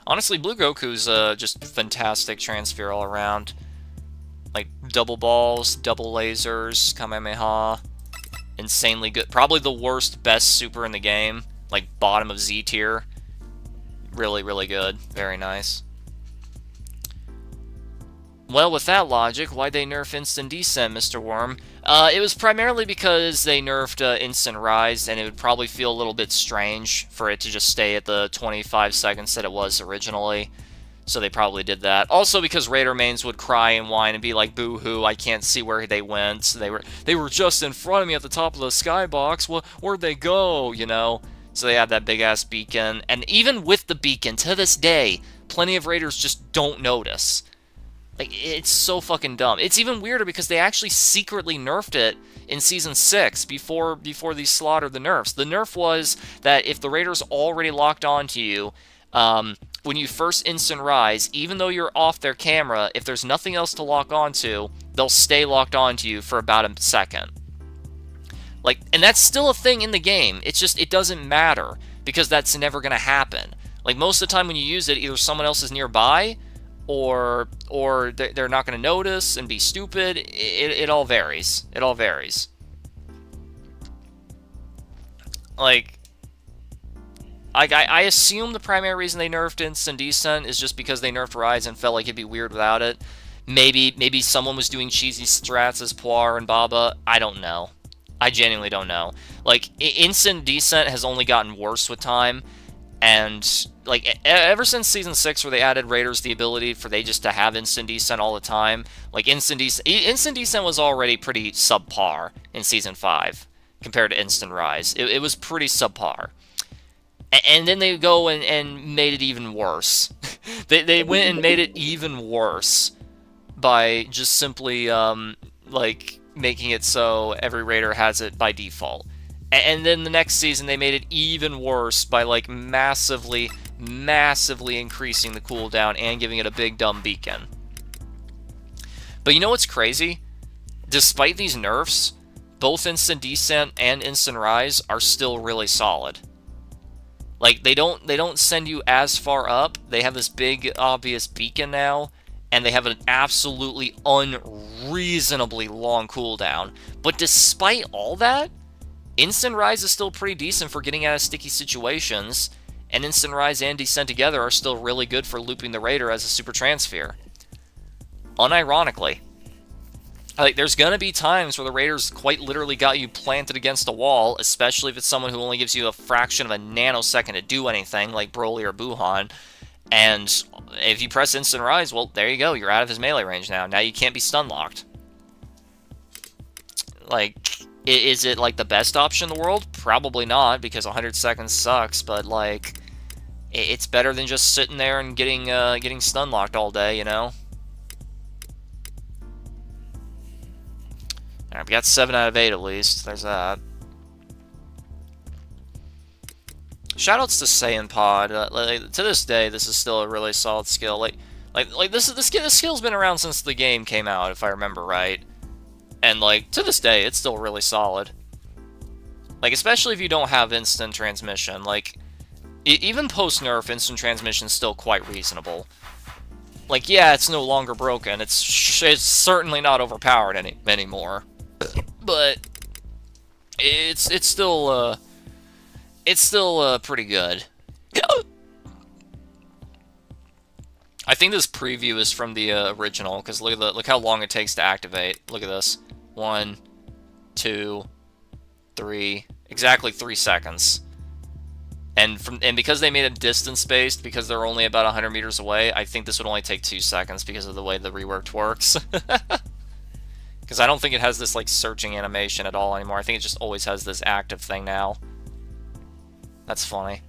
Honestly, Blue Goku's just fantastic transfer all around. Like, double balls, double lasers, Kamehameha. Insanely good. Probably the worst, best super in the game. Like, bottom of Z tier. Really, really good. Very nice. Well, with that logic, why'd they nerf Instant Descent, Mr. Worm? It was primarily because they nerfed Instant Rise, and it would probably feel a little bit strange for it to just stay at the 25 seconds that it was originally. So they probably did that. Also because Raider mains would cry and whine and be like, boo-hoo, I can't see where they went. They were just in front of me at the top of the skybox. Well, where'd they go, you know? So they had that big-ass beacon. And even with the beacon, to this day, plenty of Raiders just don't notice. Like, it's so fucking dumb. It's even weirder because they actually secretly nerfed it in Season 6 before they slaughtered the nerfs. The nerf was that if the Raiders already locked onto you, when you first instant rise, even though you're off their camera, if there's nothing else to lock onto, they'll stay locked onto you for about a second. Like, and that's still a thing in the game. It's just, it doesn't matter, because that's never going to happen. Like, most of the time when you use it, either someone else is nearby, or they're not going to notice and be stupid. It all varies. It all varies. Like, I assume the primary reason they nerfed Instant Descent is just because they nerfed Rise and felt like it'd be weird without it. Maybe someone was doing cheesy strats as Puar and Baba. I don't know. I genuinely don't know. Like, Instant Descent has only gotten worse with time, and like ever since Season 6, where they added Raiders the ability for they just to have Instant Descent all the time. Like, Instant Descent was already pretty subpar in Season 5 compared to Instant Rise. It was pretty subpar. And then they go and made it even worse. they went and made it even worse by just simply like making it so every Raider has it by default. And then the next season they made it even worse by like massively increasing the cooldown and giving it a big dumb beacon. But you know what's crazy? Despite these nerfs, both Instant Descent and Instant Rise are still really solid. Like, they don't send you as far up. They have this big obvious beacon now, and they have an absolutely unreasonably long cooldown. But despite all that, Instant Rise is still pretty decent for getting out of sticky situations, and Instant Rise and Descent together are still really good for looping the Raider as a super transfer. Unironically. Like, there's gonna be times where the Raiders quite literally got you planted against a wall, especially if it's someone who only gives you a fraction of a nanosecond to do anything, like Broly or Buhan. And if you press Instant Rise, well, there you go, you're out of his melee range now. Now you can't be stun locked. Like, Is it, like, the best option in the world? Probably not, because 100 seconds sucks, but, like, it's better than just sitting there and getting stun locked all day, you know? Alright, we got 7 out of 8 at least. There's that. Shoutouts to Saiyan Pod. Like, to this day, this is still a really solid skill. Like this skill's been around since the game came out, if I remember right. And like to this day, it's still really solid. Like especially if you don't have instant transmission. Like even post nerf, instant transmission is still quite reasonable. Like yeah, it's no longer broken. It's certainly not overpowered anymore. But it's still pretty good. I think this preview is from the original, because look how long it takes to activate. Look at this. 1, 2, 3, exactly 3 seconds. And because they made it distance-based, because they're only about 100 meters away, I think this would only take 2 seconds because of the way the reworked works. Because I don't think it has this like searching animation at all anymore. I think it just always has this active thing now. That's funny.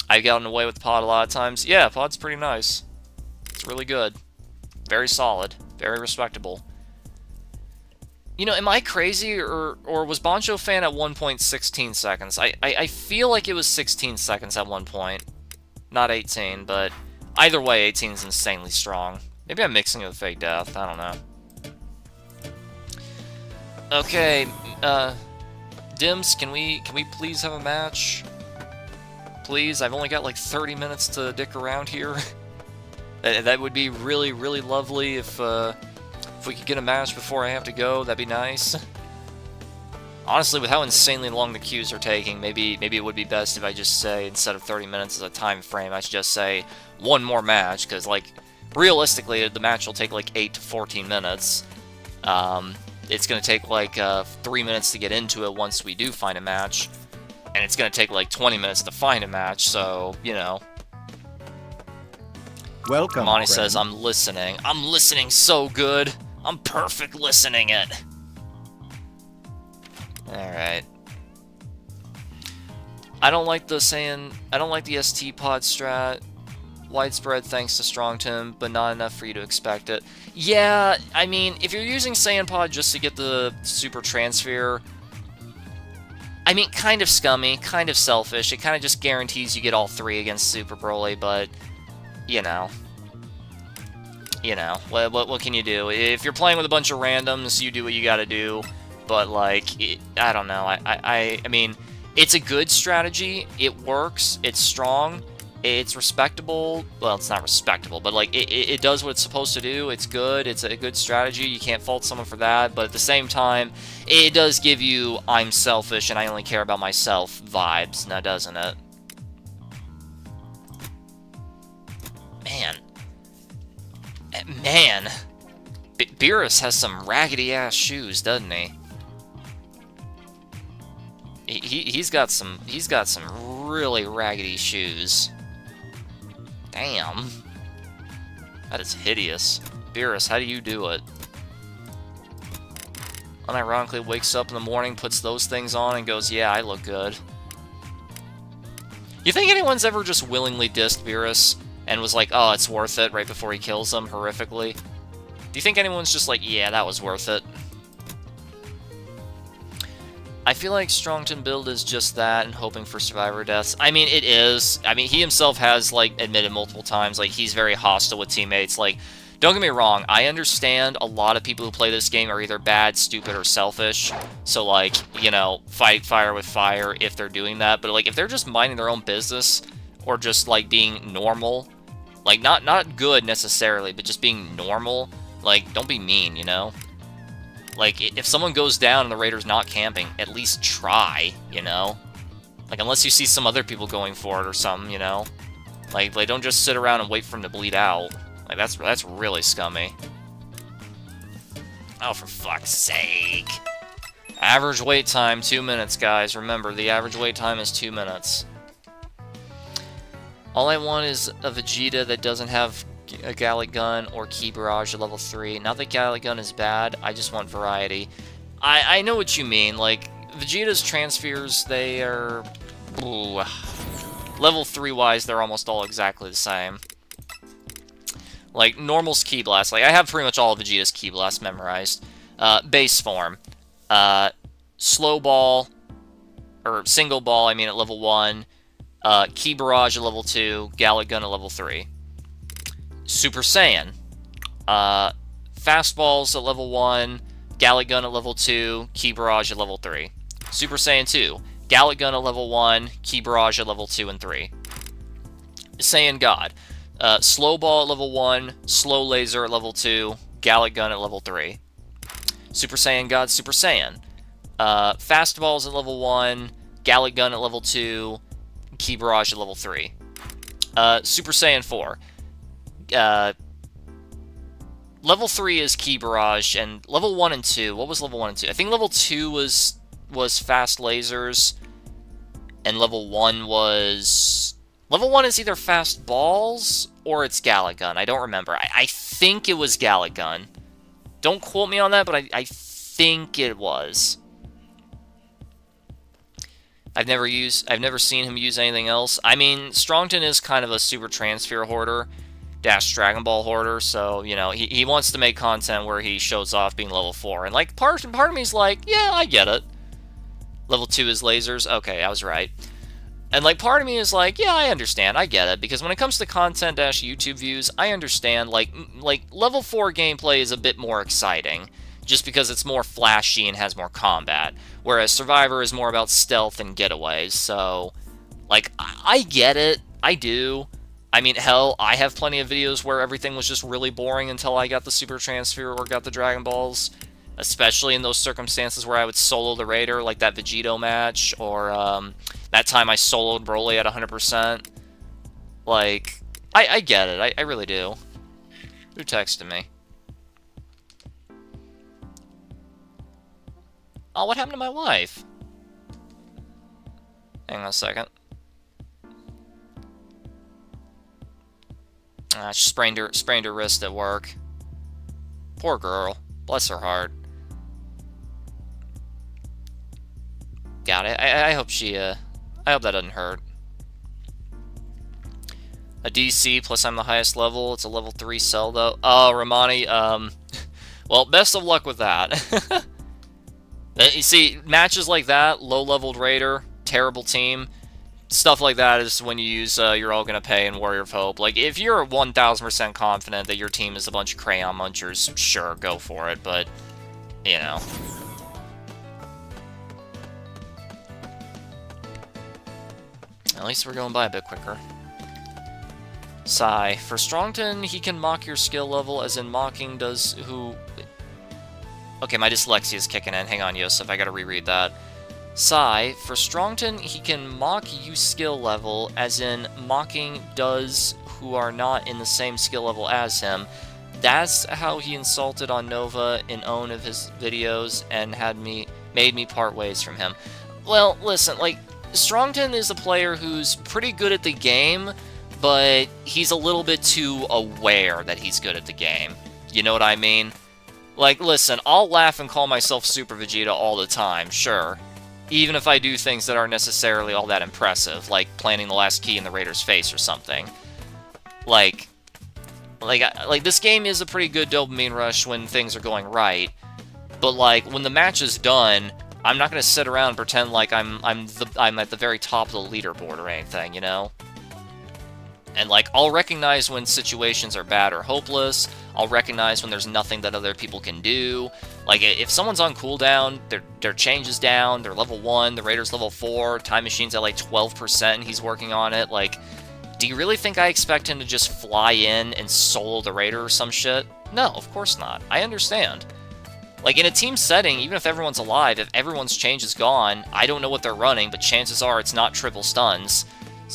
I've gotten away with Pod a lot of times. Yeah, Pod's pretty nice. It's really good. Very solid. Very respectable. You know, am I crazy, or was Bancho Fan at 1.16 seconds? I feel like it was 16 seconds at one point. Not 18, but either way, 18 is insanely strong. Maybe I'm mixing it with Fake Death. I don't know. Okay, Dims, can we please have a match? Please, I've only got like 30 minutes to dick around here. That would be really, really lovely if we could get a match before I have to go. That'd be nice. Honestly, with how insanely long the queues are taking, maybe it would be best if I just say, instead of 30 minutes as a time frame, I should just say one more match, because like realistically, the match will take like 8 to 14 minutes. It's gonna take like 3 minutes to get into it once we do find a match. And it's going to take like 20 minutes to find a match, so, you know. Welcome, Monty friend. says, I'm listening. I'm listening so good. I'm perfect listening it. Alright. I don't like the ST pod strat. Widespread thanks to Strong Tim, but not enough for you to expect it. Yeah, I mean, if you're using Saiyan Pod just to get the super transfer, I mean, kind of scummy, kind of selfish. It kind of just guarantees you get all 3 against Super Broly, but, you know. You know, what can you do? If you're playing with a bunch of randoms, you do what you gotta do, but, like, I don't know. I mean, it's a good strategy. It works. It's strong. It's respectable. Well, it's not respectable, but, like, it does what it's supposed to do. It's good. It's a good strategy. You can't fault someone for that, but at the same time, it does give you I'm selfish and I only care about myself vibes, now doesn't it? Man. Beerus has some raggedy-ass shoes, doesn't he? He's got some really raggedy shoes. Damn. That is hideous. Beerus, how do you do it? Unironically wakes up in the morning, puts those things on, and goes, yeah, I look good. You think anyone's ever just willingly dissed Beerus and was like, oh, it's worth it, right before he kills them horrifically? Do you think anyone's just like, yeah, that was worth it? I feel like Strongton build is just that and hoping for survivor deaths. I mean, it is. I mean, he himself has, like, admitted multiple times, like, he's very hostile with teammates. Like, don't get me wrong, I understand a lot of people who play this game are either bad, stupid, or selfish. So, like, you know, fight fire with fire if they're doing that. But, like, if they're just minding their own business or just, like, being normal, like, not good necessarily, but just being normal, like, don't be mean, you know? Like, if someone goes down and the Raider's not camping, at least try, you know? Like, unless you see some other people going for it or something, you know? Like don't just sit around and wait for him to bleed out. Like, that's really scummy. Oh, for fuck's sake. Average wait time, 2 minutes, guys. Remember, the average wait time is 2 minutes. All I want is a Vegeta that doesn't have a Gallic Gun or Ki Barrage at level 3. Not that Gallic Gun is bad, I just want variety. I know what you mean. Like, Vegeta's transfers, they are... Ooh, level 3-wise, they're almost all exactly the same. Like, normal's Ki Blast. Like, I have pretty much all of Vegeta's Ki Blast memorized. Base form. Slow Ball, or Single Ball, I mean, at level 1. Ki Barrage at level 2. Gallic Gun at level 3. Super Saiyan. Fastballs at level 1. Gallic Gun at level 2, Ki Barrage at level 3. Super Saiyan 2, Gallic Gun at level 1, Ki Barrage at level 2 and 3. Saiyan God, Slow Ball at level 1, Slow Laser at level 2, Gallic Gun at level 3. Super Saiyan God, Super Saiyan. Fastballs at level 1, Gallic Gun at level 2, Ki Barrage at level 3. Super Saiyan 4. Level 3 is Ki Barrage, and level 1 and 2, what was level 1 and 2? I think level 2 was Fast Lasers, and level 1 was... Level 1 is either Fast Balls, or it's Gallic Gun, I don't remember. I think it was Gallic Gun. Don't quote me on that, but I think it was. I've never seen him use anything else. I mean, Strongton is kind of a Super Transfer hoarder. Dash Dragon Ball hoarder, so, you know, he wants to make content where he shows off being level 4, and, like, part of me's like, yeah, I get it. Level 2 is lasers, okay, I was right. And, like, part of me is like, yeah, I understand, I get it, because when it comes to content dash YouTube views, I understand, like, level 4 gameplay is a bit more exciting, just because it's more flashy and has more combat, whereas Survivor is more about stealth and getaways, so, like, I get it, I do. I mean, hell, I have plenty of videos where everything was just really boring until I got the Super Transfer or got the Dragon Balls. Especially in those circumstances where I would solo the Raider, like that Vegito match, or that time I soloed Broly at 100%. Like, I get it, I really do. Who texted me? Oh, what happened to my wife? Hang on a second. She sprained her wrist at work. Poor girl. Bless her heart. Got it. I hope she, I hope that doesn't hurt. A DC, plus I'm the highest level. It's a level 3 cell, though. Oh, Romani, well, best of luck with that. You see, matches like that, low-leveled Raider, terrible team, stuff like that is when you use You're All Gonna Pay and Warrior of Hope. Like, if you're 1000% confident that your team is a bunch of crayon munchers, sure, go for it, but, you know. At least we're going by a bit quicker. Sigh. For Strongton, he can mock your skill level, as in mocking does who... Okay, my dyslexia is kicking in. Hang on, Yosef, I gotta reread that. Sigh. For Strongton, he can mock you skill level, as in mocking does who are not in the same skill level as him. That's how he insulted on Nova in own of his videos and made me part ways from him. Well, listen, like, Strongton is a player who's pretty good at the game, but he's a little bit too aware that he's good at the game. You know what I mean? Like, listen, I'll laugh and call myself Super Vegeta all the time, sure. Even if I do things that aren't necessarily all that impressive, like planting the last key in the Raider's face or something. Like this game is a pretty good dopamine rush when things are going right, but like when the match is done, I'm not gonna sit around and pretend like I'm at the very top of the leaderboard or anything, you know? And like, I'll recognize when situations are bad or hopeless. I'll recognize when there's nothing that other people can do. Like, if someone's on cooldown, their change is down, they're level 1, the Raider's level 4, Time Machine's at like 12% and he's working on it, like, do you really think I expect him to just fly in and solo the Raider or some shit? No, of course not. I understand. Like, in a team setting, even if everyone's alive, if everyone's change is gone, I don't know what they're running, but chances are it's not triple stuns.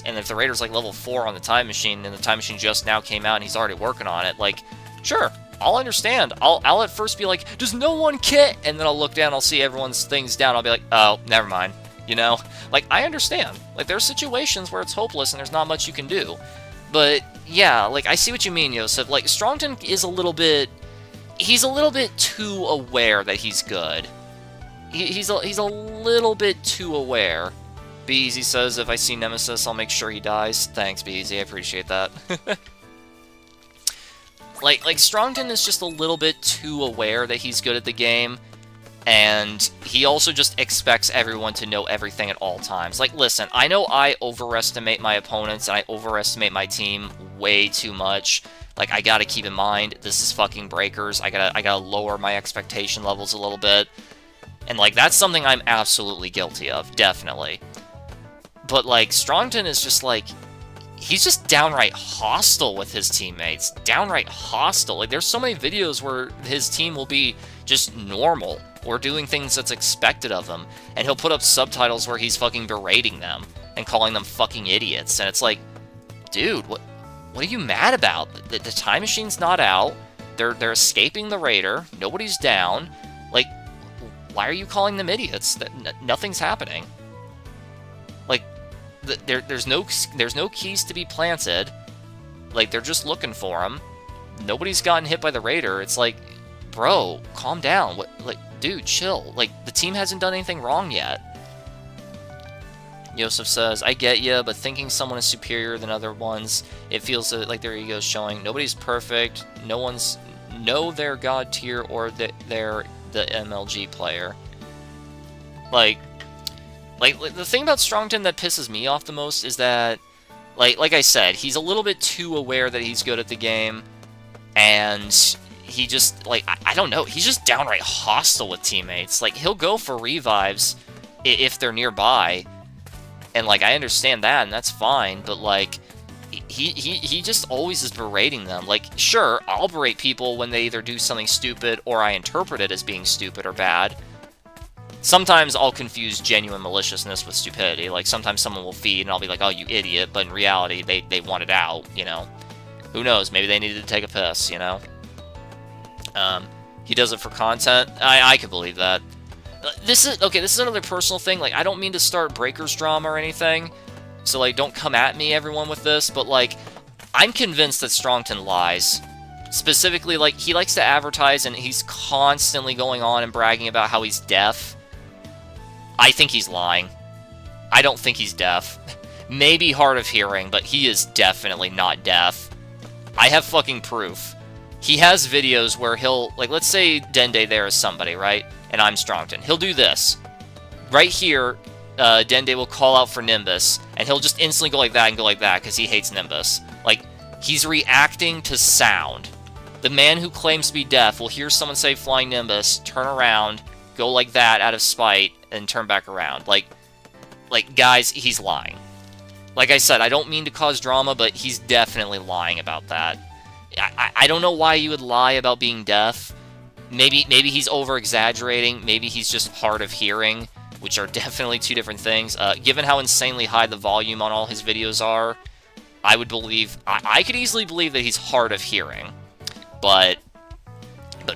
And if the Raider's like level 4 on the Time Machine, and the Time Machine just now came out and he's already working on it, like, sure, I'll understand. I'll at first be like, does no one kit? And then I'll look down, I'll see everyone's things down, I'll be like, oh, never mind. You know? Like, I understand. Like, there's situations where it's hopeless and there's not much you can do. But, yeah, like, I see what you mean, Yosef. Like, Strongton is a little bit... He's a little bit too aware that he's good. he's a little bit too aware. Beezy says, if I see Nemesis, I'll make sure he dies. Thanks, Beezy, I appreciate that. like Strongton is just a little bit too aware that he's good at the game, and he also just expects everyone to know everything at all times. Like, listen, I know I overestimate my opponents, and I overestimate my team way too much. Like, I gotta keep in mind, this is fucking Breakers. I gotta lower my expectation levels a little bit. And, like, that's something I'm absolutely guilty of, definitely. But, like, Strongton is just, like, he's just downright hostile with his teammates. Downright hostile. Like, there's so many videos where his team will be just normal, or doing things that's expected of him, and he'll put up subtitles where he's fucking berating them, and calling them fucking idiots, and it's like, dude, what are you mad about? The time machine's not out, they're escaping the raider, nobody's down, like, why are you calling them idiots? Nothing's happening. Like, there's no keys to be planted. Like, they're just looking for them. Nobody's gotten hit by the raider. It's like, bro, calm down. Like, dude, chill. Like, the team hasn't done anything wrong yet. Yosef says, I get ya, but thinking someone is superior than other ones, it feels like their ego's showing. Nobody's perfect. No one's they're god tier, or they're the MLG player. Like the thing about Strongton that pisses me off the most is that, like I said, he's a little bit too aware that he's good at the game, and he just, like, I don't know, he's just downright hostile with teammates. Like, he'll go for revives if they're nearby, and, like, I understand that, and that's fine, but, like, he just always is berating them. Like, sure, I'll berate people when they either do something stupid or I interpret it as being stupid or bad. Sometimes I'll confuse genuine maliciousness with stupidity. Like, sometimes someone will feed and I'll be like, oh, you idiot, but in reality, they want it out, you know? Who knows? Maybe they needed to take a piss, you know? He does it for content. I could believe that. This is another personal thing. Like, I don't mean to start Breakers drama or anything, so, like, don't come at me, everyone, with this, but, like, I'm convinced that Strongton lies. Specifically, like, he likes to advertise, and he's constantly going on and bragging about how he's deaf. I think he's lying. I don't think he's deaf. Maybe hard of hearing, but he is definitely not deaf. I have fucking proof. He has videos where he'll, like, let's say Dende there is somebody, right? And I'm Strongton. He'll do this. Right here, Dende will call out for Nimbus, and he'll just instantly go like that and go like that, because he hates Nimbus. Like, he's reacting to sound. The man who claims to be deaf will hear someone say Flying Nimbus, turn around, go like that out of spite, and turn back around. Like, guys, he's lying. Like I said, I don't mean to cause drama, but he's definitely lying about that. I don't know why you would lie about being deaf. Maybe he's over-exaggerating. Maybe he's just hard of hearing, which are definitely two different things. Given how insanely high the volume on all his videos are, I would believe... I could easily believe that he's hard of hearing. But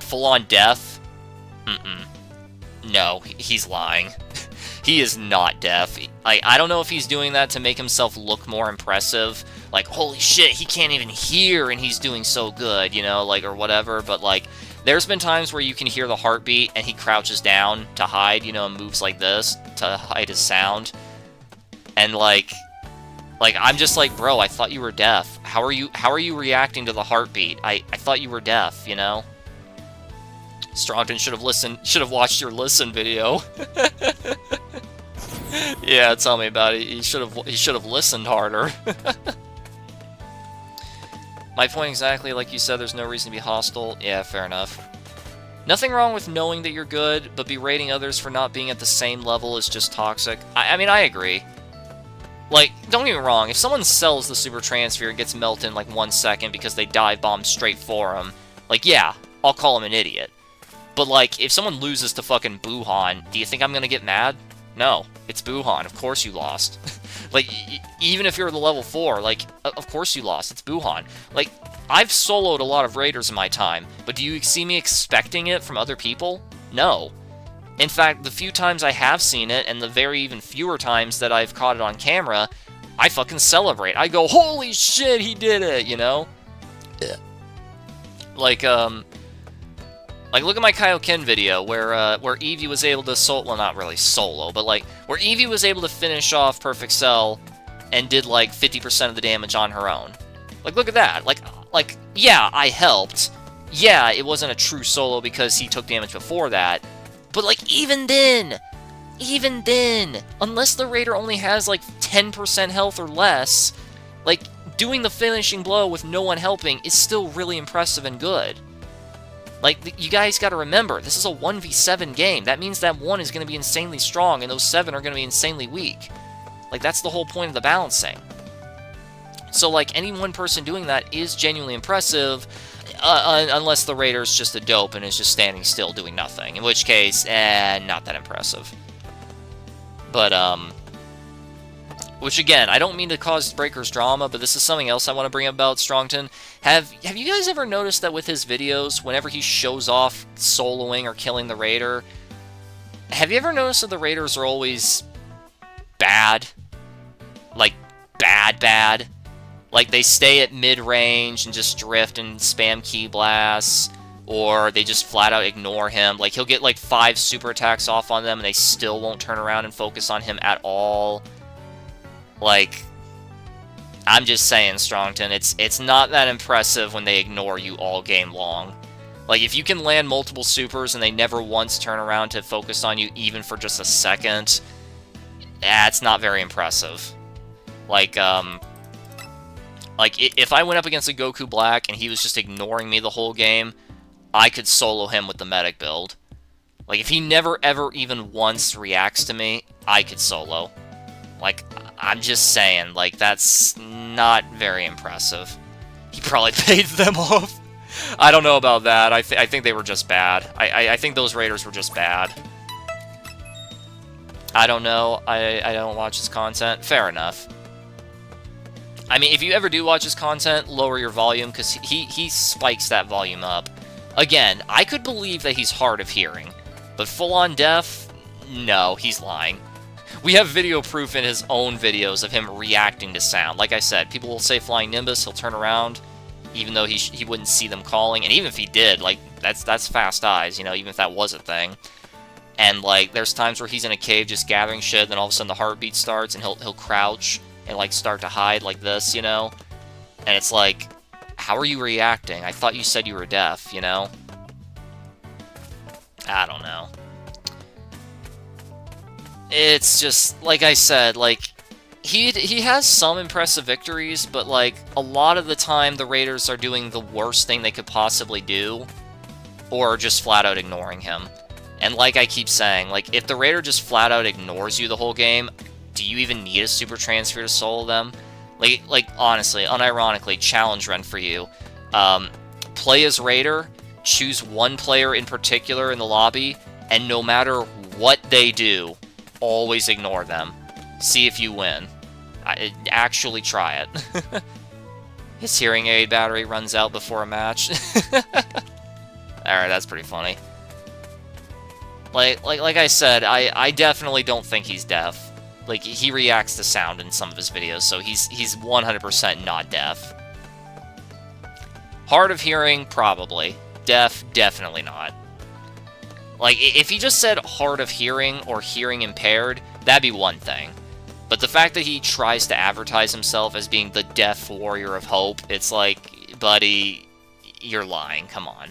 full-on deaf? No, he's lying. He is not deaf. I don't know if he's doing that to make himself look more impressive. Like, holy shit, he can't even hear and he's doing so good, you know, like, or whatever. But, like, there's been times where you can hear the heartbeat and he crouches down to hide, you know, and moves like this to hide his sound. And, like, I'm just like, bro, I thought you were deaf. How are you reacting to the heartbeat? I thought you were deaf, you know? Strongton should have watched your listen video. Yeah, tell me about it. He should have listened harder. My point exactly, like you said, there's no reason to be hostile. Yeah, fair enough. Nothing wrong with knowing that you're good, but berating others for not being at the same level is just toxic. I mean, I agree. Like, don't get me wrong, if someone sells the Super Transfer and gets melted in like 1 second because they dive bomb straight for him, like, yeah, I'll call him an idiot. But, like, if someone loses to fucking Buhan, do you think I'm gonna get mad? No, it's Buhan. Of course you lost. Like, even if you're the level 4, like, of course you lost. It's Buhan. Like, I've soloed a lot of raiders in my time, but do you see me expecting it from other people? No. In fact, the few times I have seen it, and the very even fewer times that I've caught it on camera, I fucking celebrate. I go, holy shit, he did it, you know? Yeah. Like, Like, look at my Kaioken video where Eevee was able to well, not really solo, but like where Eevee was able to finish off Perfect Cell and did like 50% of the damage on her own. Like, look at that. Like, yeah, I helped. Yeah, it wasn't a true solo because he took damage before that. But like, even then, unless the Raider only has like 10% health or less, like, doing the finishing blow with no one helping is still really impressive and good. Like, you guys gotta remember, this is a 1v7 game. That means that 1 is gonna be insanely strong, and those 7 are gonna be insanely weak. Like, that's the whole point of the balancing. So, like, any one person doing that is genuinely impressive, unless the Raider's just a dope and is just standing still doing nothing. In which case, not that impressive. But, which, again, I don't mean to cause Breaker's drama, but this is something else I want to bring up about Strongton. Have you guys ever noticed that with his videos, whenever he shows off soloing or killing the Raider, have you ever noticed that the Raiders are always bad? Like, bad? Like, they stay at mid-range and just drift and spam Ki blasts, or they just flat-out ignore him. Like, he'll get, like, 5 super attacks off on them, and they still won't turn around and focus on him at all. Like, I'm just saying, Strongton, it's not that impressive when they ignore you all game long. Like, if you can land multiple supers and they never once turn around to focus on you even for just a second, that's not very impressive. Like, if I went up against a Goku Black and he was just ignoring me the whole game, I could solo him with the medic build. Like, if he never ever even once reacts to me, I could solo. Like, I'm just saying, like, that's not very impressive. He probably paid them off. I don't know about that. I think they were just bad. I think those Raiders were just bad. I don't know. I don't watch his content. Fair enough. I mean, if you ever do watch his content, lower your volume, because he spikes that volume up. Again, I could believe that he's hard of hearing, but full-on deaf? No, he's lying. We have video proof in his own videos of him reacting to sound. Like I said, people will say Flying Nimbus, he'll turn around, even though he wouldn't see them calling. And even if he did, like, that's fast eyes, you know, even if that was a thing. And, like, there's times where he's in a cave just gathering shit, then all of a sudden the heartbeat starts, and he'll crouch and, like, start to hide like this, you know? And it's like, how are you reacting? I thought you said you were deaf, you know? I don't know. It's just, like I said, like, he has some impressive victories, but, like, a lot of the time the Raiders are doing the worst thing they could possibly do, or just flat-out ignoring him. And like I keep saying, like, if the Raider just flat-out ignores you the whole game, do you even need a super transfer to solo them? Like honestly, unironically, challenge run for you. Play as Raider, choose one player in particular in the lobby, and no matter what they do, always ignore them. See if you win. Actually try it. His hearing aid battery runs out before a match. Alright, that's pretty funny. Like I said, I definitely don't think he's deaf. Like, he reacts to sound in some of his videos, so he's 100% not deaf. Hard of hearing, probably. Deaf, definitely not. Like, if he just said hard of hearing or hearing impaired, that'd be one thing. But the fact that he tries to advertise himself as being the deaf warrior of hope, it's like, buddy, you're lying, come on.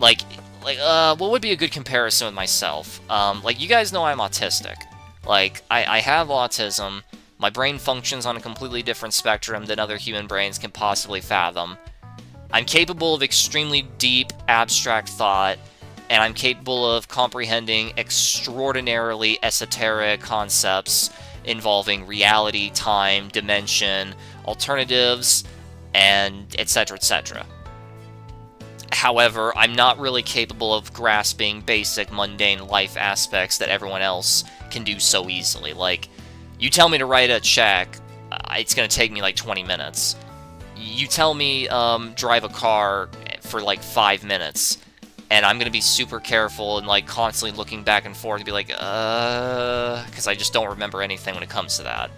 Like, what would be a good comparison with myself? Like, you guys know I'm autistic. Like, I have autism, my brain functions on a completely different spectrum than other human brains can possibly fathom. I'm capable of extremely deep, abstract thought, and I'm capable of comprehending extraordinarily esoteric concepts involving reality, time, dimension, alternatives, and etc., etc. However, I'm not really capable of grasping basic, mundane life aspects that everyone else can do so easily. Like, you tell me to write a check, it's going to take me like 20 minutes. You tell me drive a car for like 5 minutes, and I'm going to be super careful and like constantly looking back and forth and be like, because I just don't remember anything when it comes to that.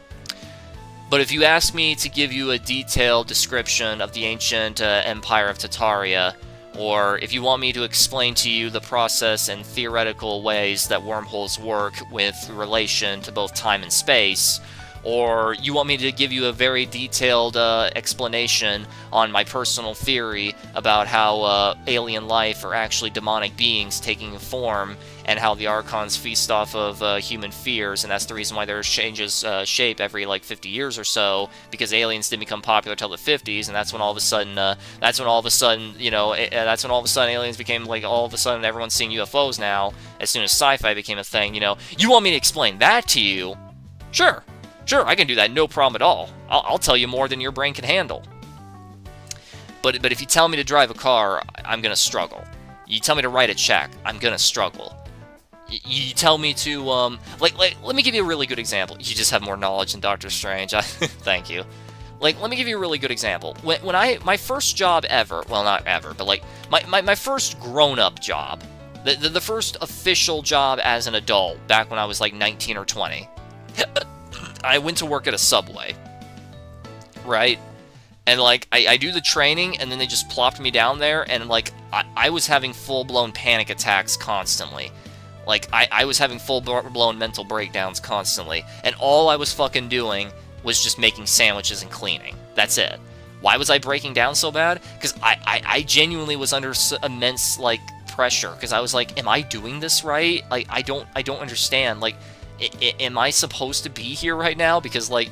But if you ask me to give you a detailed description of the ancient Empire of Tartaria, or if you want me to explain to you the process and theoretical ways that wormholes work with relation to both time and space, or you want me to give you a very detailed explanation on my personal theory about how alien life are actually demonic beings taking form, and how the Archons feast off of human fears, and that's the reason why there changes shape every like 50 years or so, because aliens didn't become popular till the 50s, and that's when all of a sudden aliens became like all of a sudden everyone's seeing UFOs now. As soon as sci-fi became a thing, you want me to explain that to you? Sure, I can do that, no problem at all. I'll tell you more than your brain can handle. But if you tell me to drive a car, I'm gonna struggle. You tell me to write a check, I'm gonna struggle. You tell me to, let me give you a really good example. You just have more knowledge than Doctor Strange. Thank you. Let me give you a really good example. When my first job ever, well, not ever, but like, my first grown-up job, the first official job as an adult, back when I was like 19 or 20, I went to work at a Subway, right? And, like, I do the training, and then they just plopped me down there, and, like, I was having full-blown panic attacks constantly. Like, I was having full-blown mental breakdowns constantly, and all I was fucking doing was just making sandwiches and cleaning. That's it. Why was I breaking down so bad? Because I genuinely was under immense, like, pressure, because I was like, am I doing this right? Like, I don't understand. Like, am I supposed to be here right now? Because, like,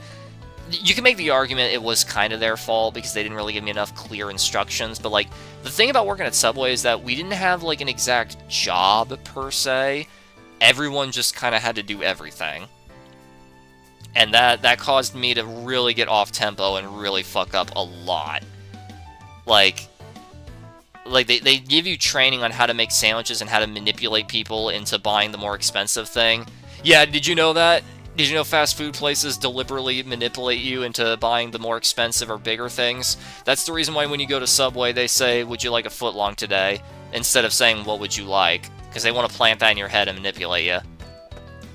you can make the argument it was kind of their fault because they didn't really give me enough clear instructions, but, like, the thing about working at Subway is that we didn't have, like, an exact job, per se. Everyone just kind of had to do everything. And that caused me to really get off tempo and really fuck up a lot. Like they give you training on how to make sandwiches and how to manipulate people into buying the more expensive thing. Yeah, did you know that? Did you know fast food places deliberately manipulate you into buying the more expensive or bigger things? That's the reason why when you go to Subway, they say, would you like a footlong today? Instead of saying, what would you like? Because they want to plant that in your head and manipulate you.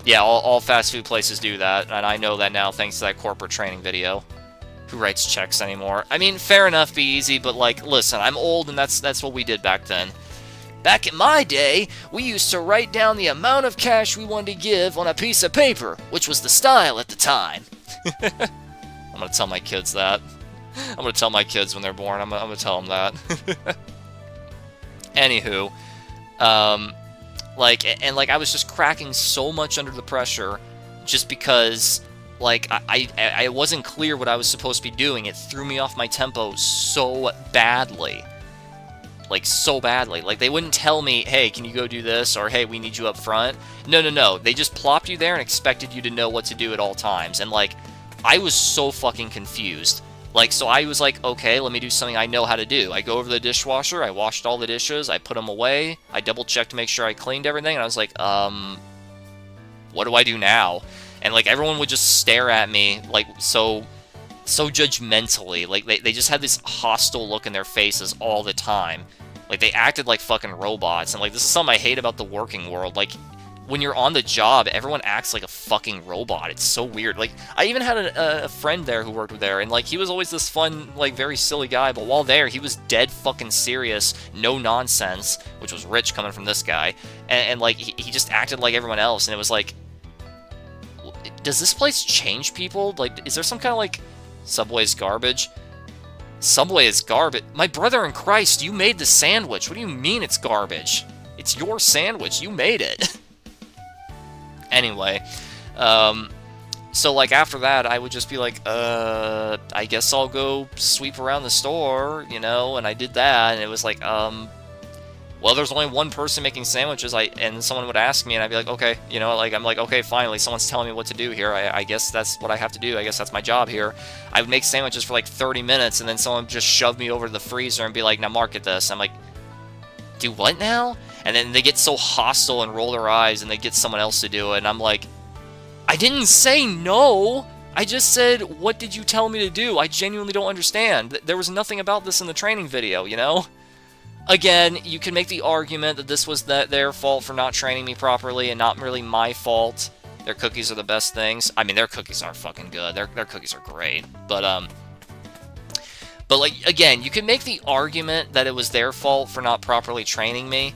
Yeah, all fast food places do that, and I know that now thanks to that corporate training video. Who writes checks anymore? I mean, fair enough, be easy, but, like, listen, I'm old, and that's what we did back then. Back in my day, we used to write down the amount of cash we wanted to give on a piece of paper, which was the style at the time. I'm gonna tell my kids that. I'm gonna tell my kids when they're born, I'm gonna tell them that. Anywho, I was just cracking so much under the pressure just because, like, I wasn't clear what I was supposed to be doing. It threw me off my tempo so badly. Like, so badly. Like, they wouldn't tell me, hey, can you go do this? Or, hey, we need you up front. No. They just plopped you there and expected you to know what to do at all times. And, like, I was so fucking confused. Like, so I was like, okay, let me do something I know how to do. I go over to the dishwasher, I washed all the dishes, I put them away, I double-checked to make sure I cleaned everything, and I was like, what do I do now? And, like, everyone would just stare at me, like, so judgmentally. Like, they just had this hostile look in their faces all the time. Like, they acted like fucking robots, and, like, this is something I hate about the working world. Like, when you're on the job, everyone acts like a fucking robot. It's so weird. Like, I even had a friend there who worked there, and, like, he was always this fun, like, very silly guy, but while there, he was dead fucking serious, no nonsense, which was rich coming from this guy, and like, he just acted like everyone else, and it was like, does this place change people? Like, is there some kind of, like, Subway's garbage? Subway is garbage? My brother in Christ, you made the sandwich. What do you mean it's garbage? It's your sandwich. You made it. Anyway, so, like, after that, I would just be like, I guess I'll go sweep around the store, you know, and I did that, and it was like, well, there's only one person making sandwiches, and someone would ask me, and I'd be like, okay, you know, like, I'm like, okay, finally, someone's telling me what to do here, I guess that's what I have to do, I guess that's my job here. I would make sandwiches for, like, 30 minutes, and then someone would just shove me over to the freezer and be like, now market this. I'm like, do what now? And then they get so hostile and roll their eyes, and they get someone else to do it, and I'm like, I didn't say no! I just said, what did you tell me to do? I genuinely don't understand. There was nothing about this in the training video, you know? Again, you can make the argument that this was their fault for not training me properly, and not really my fault. Their cookies are the best things. I mean, their cookies are fucking good. Their cookies are great. But But, like, again, you can make the argument that it was their fault for not properly training me.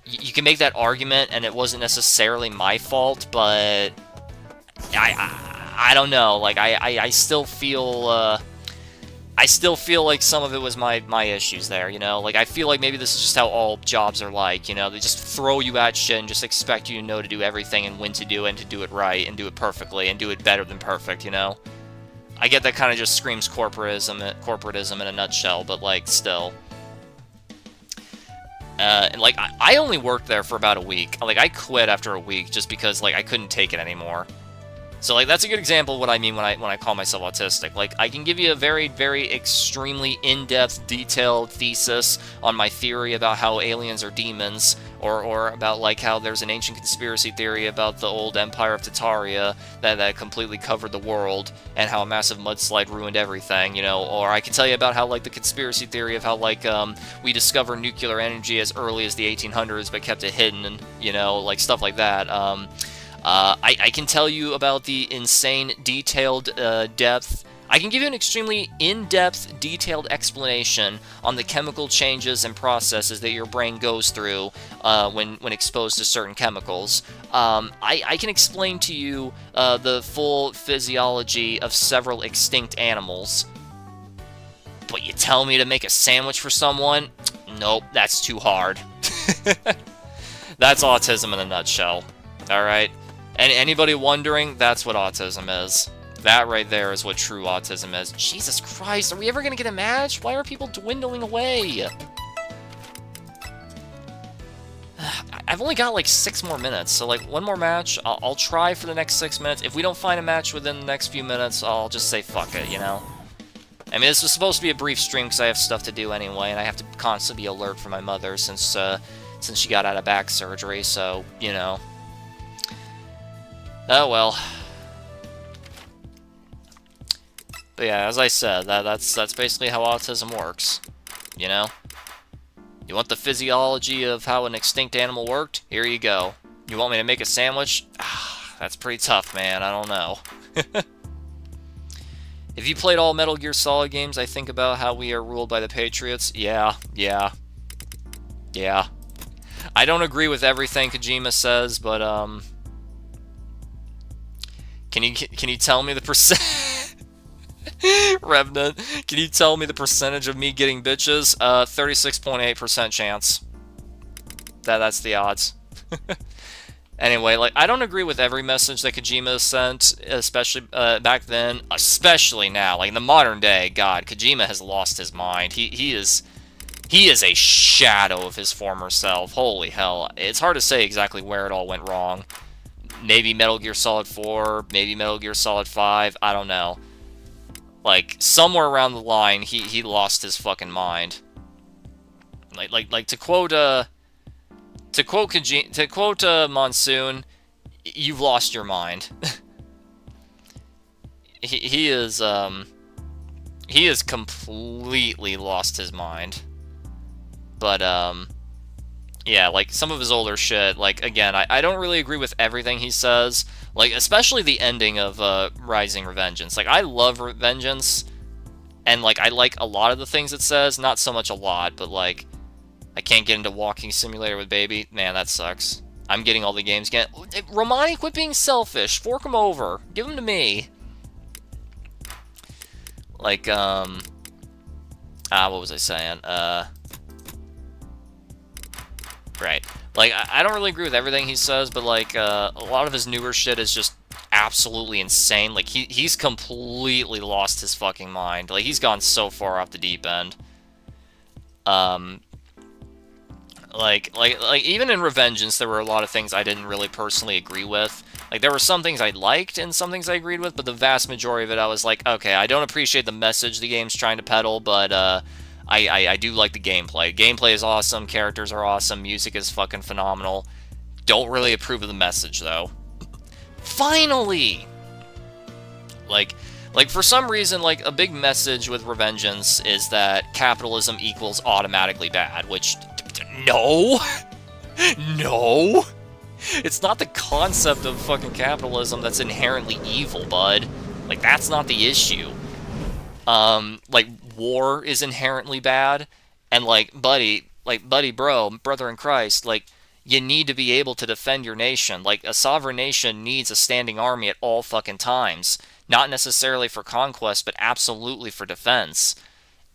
You can make that argument, and it wasn't necessarily my fault, but I don't know. Like, I still feel like some of it was my issues there, you know? Like, I feel like maybe this is just how all jobs are like, you know? They just throw you at shit and just expect you to know to do everything and when to do it and to do it right and do it perfectly and do it better than perfect, you know? I get that kind of just screams corporatism in a nutshell, but, like, still. And, like, I only worked there for about a week. Like, I quit after a week just because, like, I couldn't take it anymore. So, like, that's a good example of what I mean when I call myself autistic. Like, I can give you a very, very extremely in-depth, detailed thesis on my theory about how aliens are demons, or about, like, how there's an ancient conspiracy theory about the old Empire of Tartaria that completely covered the world, and how a massive mudslide ruined everything, you know? Or I can tell you about how, like, the conspiracy theory of how, like, we discovered nuclear energy as early as the 1800s, but kept it hidden, and, you know, like, stuff like that. I can tell you about the insane detailed depth. I can give you an extremely in-depth, detailed explanation on the chemical changes and processes that your brain goes through when exposed to certain chemicals. I can explain to you the full physiology of several extinct animals. But you tell me to make a sandwich for someone? Nope, that's too hard. That's autism in a nutshell. Alright? And anybody wondering, that's what autism is. That right there is what true autism is. Jesus Christ, are we ever gonna get a match? Why are people dwindling away? I've only got like 6 more minutes, so like one more match. I'll try for the next 6 minutes. If we don't find a match within the next few minutes, I'll just say fuck it, you know? I mean, this was supposed to be a brief stream because I have stuff to do anyway, and I have to constantly be alert for my mother since she got out of back surgery, so, you know. Oh well. But yeah, as I said, that's basically how autism works. You know? You want the physiology of how an extinct animal worked? Here you go. You want me to make a sandwich? Ah, that's pretty tough, man. I don't know. If you played all Metal Gear Solid games, I think about how we are ruled by the Patriots. Yeah. I don't agree with everything Kojima says, but Can you tell me the percent? Revenant, can you tell me the percentage of me getting bitches? 36.8% chance. That's the odds. Anyway, like, I don't agree with every message that Kojima sent, especially back then, especially now. Like, in the modern day, God, Kojima has lost his mind. He is a shadow of his former self. Holy hell. It's hard to say exactly where it all went wrong. Maybe Metal Gear Solid 4, maybe Metal Gear Solid 5, I don't know. Like, somewhere around the line, he lost his fucking mind. Like to quote Monsoon, you've lost your mind. he is completely lost his mind. But yeah, like, some of his older shit, like, again, I don't really agree with everything he says. Like, especially the ending of Rising Revengeance. Like, I love Revengeance, and, like, I like a lot of the things it says. Not so much a lot, but, like, I can't get into Walking Simulator with Baby. Man, that sucks. I'm getting all the games again. Romani, quit being selfish. Fork him over. Give him to me. Like, what was I saying? Right. Like, I don't really agree with everything he says, but, like, a lot of his newer shit is just absolutely insane. Like, he's completely lost his fucking mind. Like, he's gone so far off the deep end. Like, even in Revengeance, there were a lot of things I didn't really personally agree with. Like, there were some things I liked and some things I agreed with, but the vast majority of it, I was like, okay, I don't appreciate the message the game's trying to peddle, but, I do like the gameplay. Gameplay is awesome, characters are awesome, music is fucking phenomenal. Don't really approve of the message, though. Finally! Like, for some reason, like, a big message with Revengeance is that capitalism equals automatically bad, which... No! No! It's not the concept of fucking capitalism that's inherently evil, bud. Like, that's not the issue. Like, war is inherently bad, and like, buddy, brother in Christ, like, you need to be able to defend your nation. Like, a sovereign nation needs a standing army at all fucking times. Not necessarily for conquest, but absolutely for defense.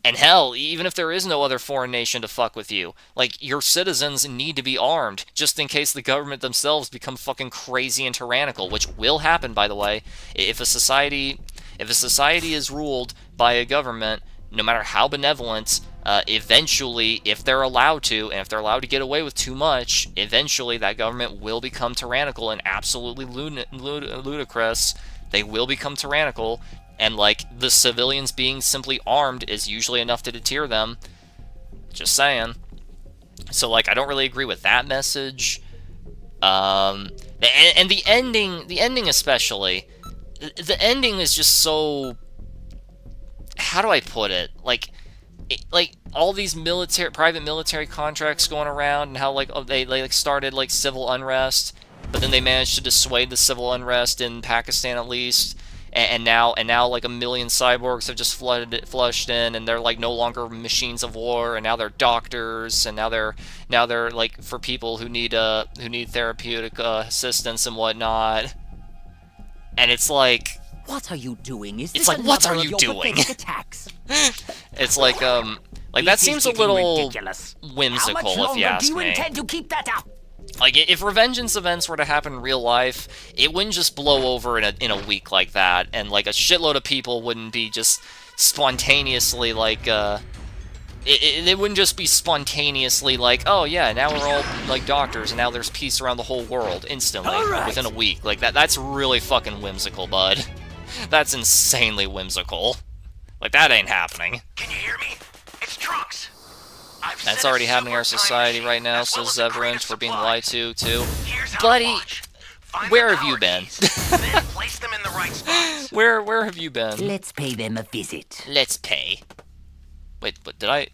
And hell, even if there is no other foreign nation to fuck with you, like, your citizens need to be armed, just in case the government themselves become fucking crazy and tyrannical, which will happen, by the way. If a society is ruled by a government, no matter how benevolent, eventually, if they're allowed to, and if they're allowed to get away with too much, eventually that government will become tyrannical and absolutely ludicrous. They will become tyrannical. And, like, the civilians being simply armed is usually enough to deter them. Just saying. So, like, I don't really agree with that message. And the ending especially, the ending is just so... How do I put it? Like all these private military contracts going around, and how, like, they like started, like, civil unrest, but then they managed to dissuade the civil unrest in Pakistan, at least. And now, like, 1 million cyborgs have just flushed in, and they're, like, no longer machines of war, and now they're doctors, and now they're like, for people who need therapeutic assistance and whatnot. And it's like, What are you doing? It's like, what are you doing? Attacks? It's like that seems a little ridiculous. whimsical, How much if longer you ask do you me. intend to keep that up? Like, if Revengeance events were to happen in real life, it wouldn't just blow over in a week like that, and, like, a shitload of people wouldn't be just spontaneously, like, it wouldn't just be spontaneously like, oh yeah, now we're all, like, doctors, and now there's peace around the whole world instantly, within a week. Like, that's really fucking whimsical, bud. That's insanely whimsical. Like, that ain't happening. Can you hear me? It's Trunks. That's already happening in our society right now, says Zeverant. We're being lied to, too. Buddy, where have you been? Then place them in the right spots. Where have you been? Let's pay them a visit. Let's pay. Wait, but did I...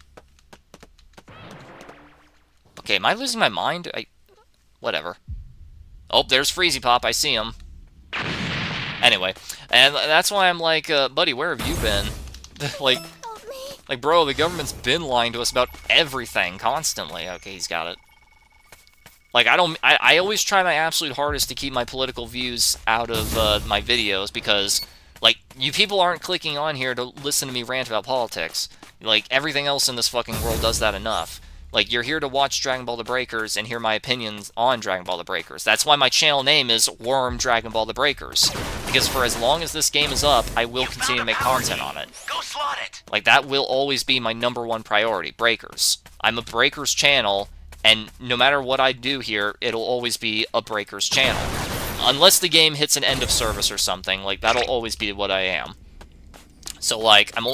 Okay, am I losing my mind? Whatever. Oh, there's Freezy Pop, I see him. Anyway, and that's why I'm like, buddy, where have you been? Like, bro, the government's been lying to us about everything, constantly. Okay, he's got it. Like, I always try my absolute hardest to keep my political views out of my videos, because, like, you people aren't clicking on here to listen to me rant about politics. Like, everything else in this fucking world does that enough. Like, you're here to watch Dragon Ball The Breakers and hear my opinions on Dragon Ball The Breakers. That's why my channel name is Worm Dragon Ball The Breakers. Because for as long as this game is up, I will continue to make content on it. Go slot it. Like, that will always be my #1 priority, Breakers. I'm a Breakers channel, and no matter what I do here, it'll always be a Breakers channel. Unless the game hits an end of service or something, like, that'll always be what I am. So, like, I'm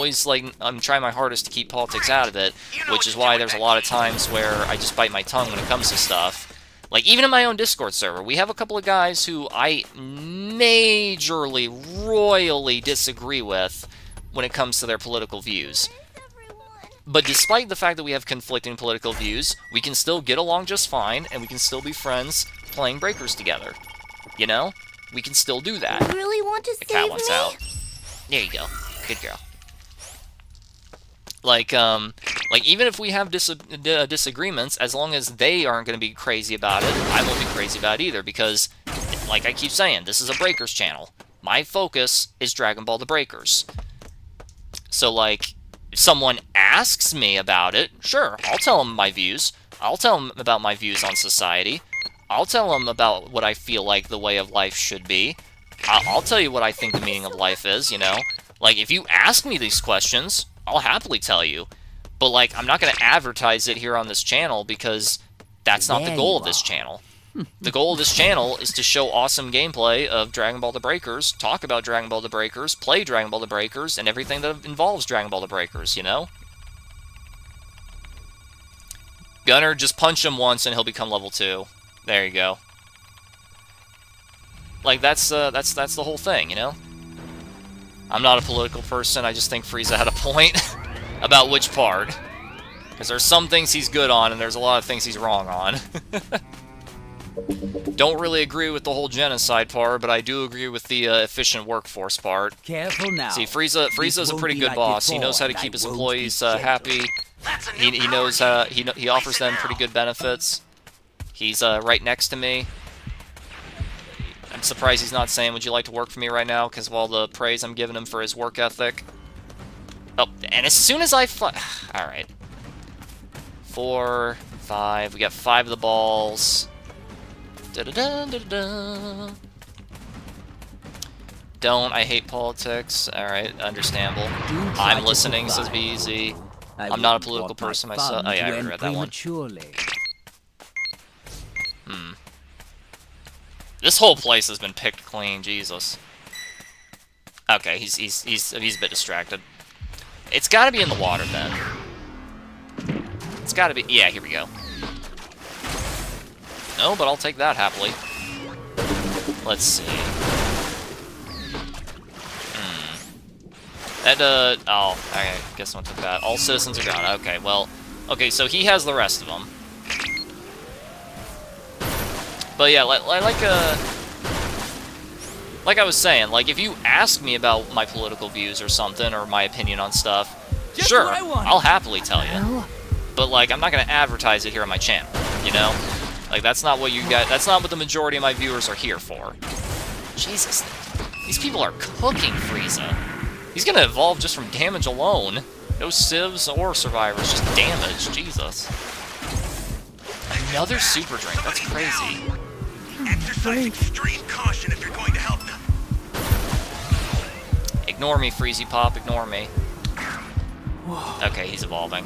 trying my hardest to keep politics out of it, which is why there's a lot of times where I just bite my tongue when it comes to stuff. Like, even in my own Discord server, we have a couple of guys who I majorly, royally disagree with when it comes to their political views. But despite the fact that we have conflicting political views, we can still get along just fine, and we can still be friends playing Breakers together. You know? We can still do that. You really want to The save cat wants me? out. There you go. Good girl. Like, even if we have disagreements, as long as they aren't going to be crazy about it, I won't be crazy about it either, because, like I keep saying, this is a Breakers channel. My focus is Dragon Ball The Breakers. So, like, if someone asks me about it, sure, I'll tell them my views. I'll tell them about my views on society. I'll tell them about what I feel like the way of life should be. I'll tell you what I think the meaning of life is, you know? Like, if you ask me these questions, I'll happily tell you. But, like, I'm not going to advertise it here on this channel, because that's not the goal of this channel. The goal of this channel is to show awesome gameplay of Dragon Ball The Breakers, talk about Dragon Ball The Breakers, play Dragon Ball The Breakers, and everything that involves Dragon Ball The Breakers, you know? Gunner, just punch him once and he'll become level 2. There you go. Like, that's the whole thing, you know? I'm not a political person, I just think Frieza had a point about which part. Because there's some things he's good on, and there's a lot of things he's wrong on. Don't really agree with the whole genocide part, but I do agree with the efficient workforce part. Careful now. See, Frieza's a pretty good boss. He knows how to keep his employees happy. That's a new He power knows key. he offers them Place it pretty now. good benefits. He's right next to me. I'm surprised he's not saying, "Would you like to work for me right now?" Because of all the praise I'm giving him for his work ethic. Oh, and as soon as I all right, 4, 5. We got 5 of the balls. Da-da-da, da-da-da. Don't. I hate politics. All right, understandable. I'm listening, says BZ. I'm not a political person myself. Oh yeah, I already read that one. This whole place has been picked clean, Jesus. Okay, he's a bit distracted. It's got to be in the water then. It's got to be. Yeah, here we go. No, but I'll take that happily. Let's see. That oh, okay. Guess I took that. All citizens are gone. Okay, well, okay. So he has the rest of them. But yeah, like I was saying, like if you ask me about my political views or something, or my opinion on stuff, sure, I'll happily tell you. But like, I'm not gonna advertise it here on my channel, you know? Like that's not what you guys. That's not what the majority of my viewers are here for. Jesus, these people are cooking Frieza. He's gonna evolve just from damage alone. No civs or survivors, just damage. Jesus. Another super drink. That's crazy. Exercise extreme caution if you're going to help them. Ignore me, Freezy Pop. Ignore me. Okay, he's evolving.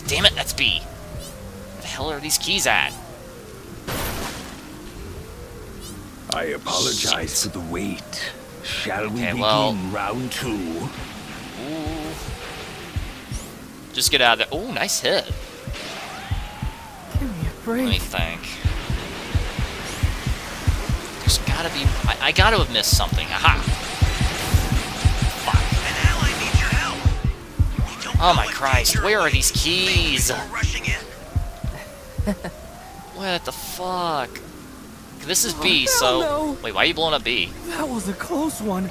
Damn it, that's B. Where the hell are these keys at? I apologize for the wait. Shall we begin round 2? Ooh. Just get out of there. Ooh, nice hit. Give me a break. Let me think. There's gotta be... I gotta have missed something. Aha! Fuck. An ally needs your help. You don't Oh know my what Christ, danger where are awaits. these keys? Think before rushing in. What the fuck? This is B, so... no. Wait, why are you blowing up B? That was a close one.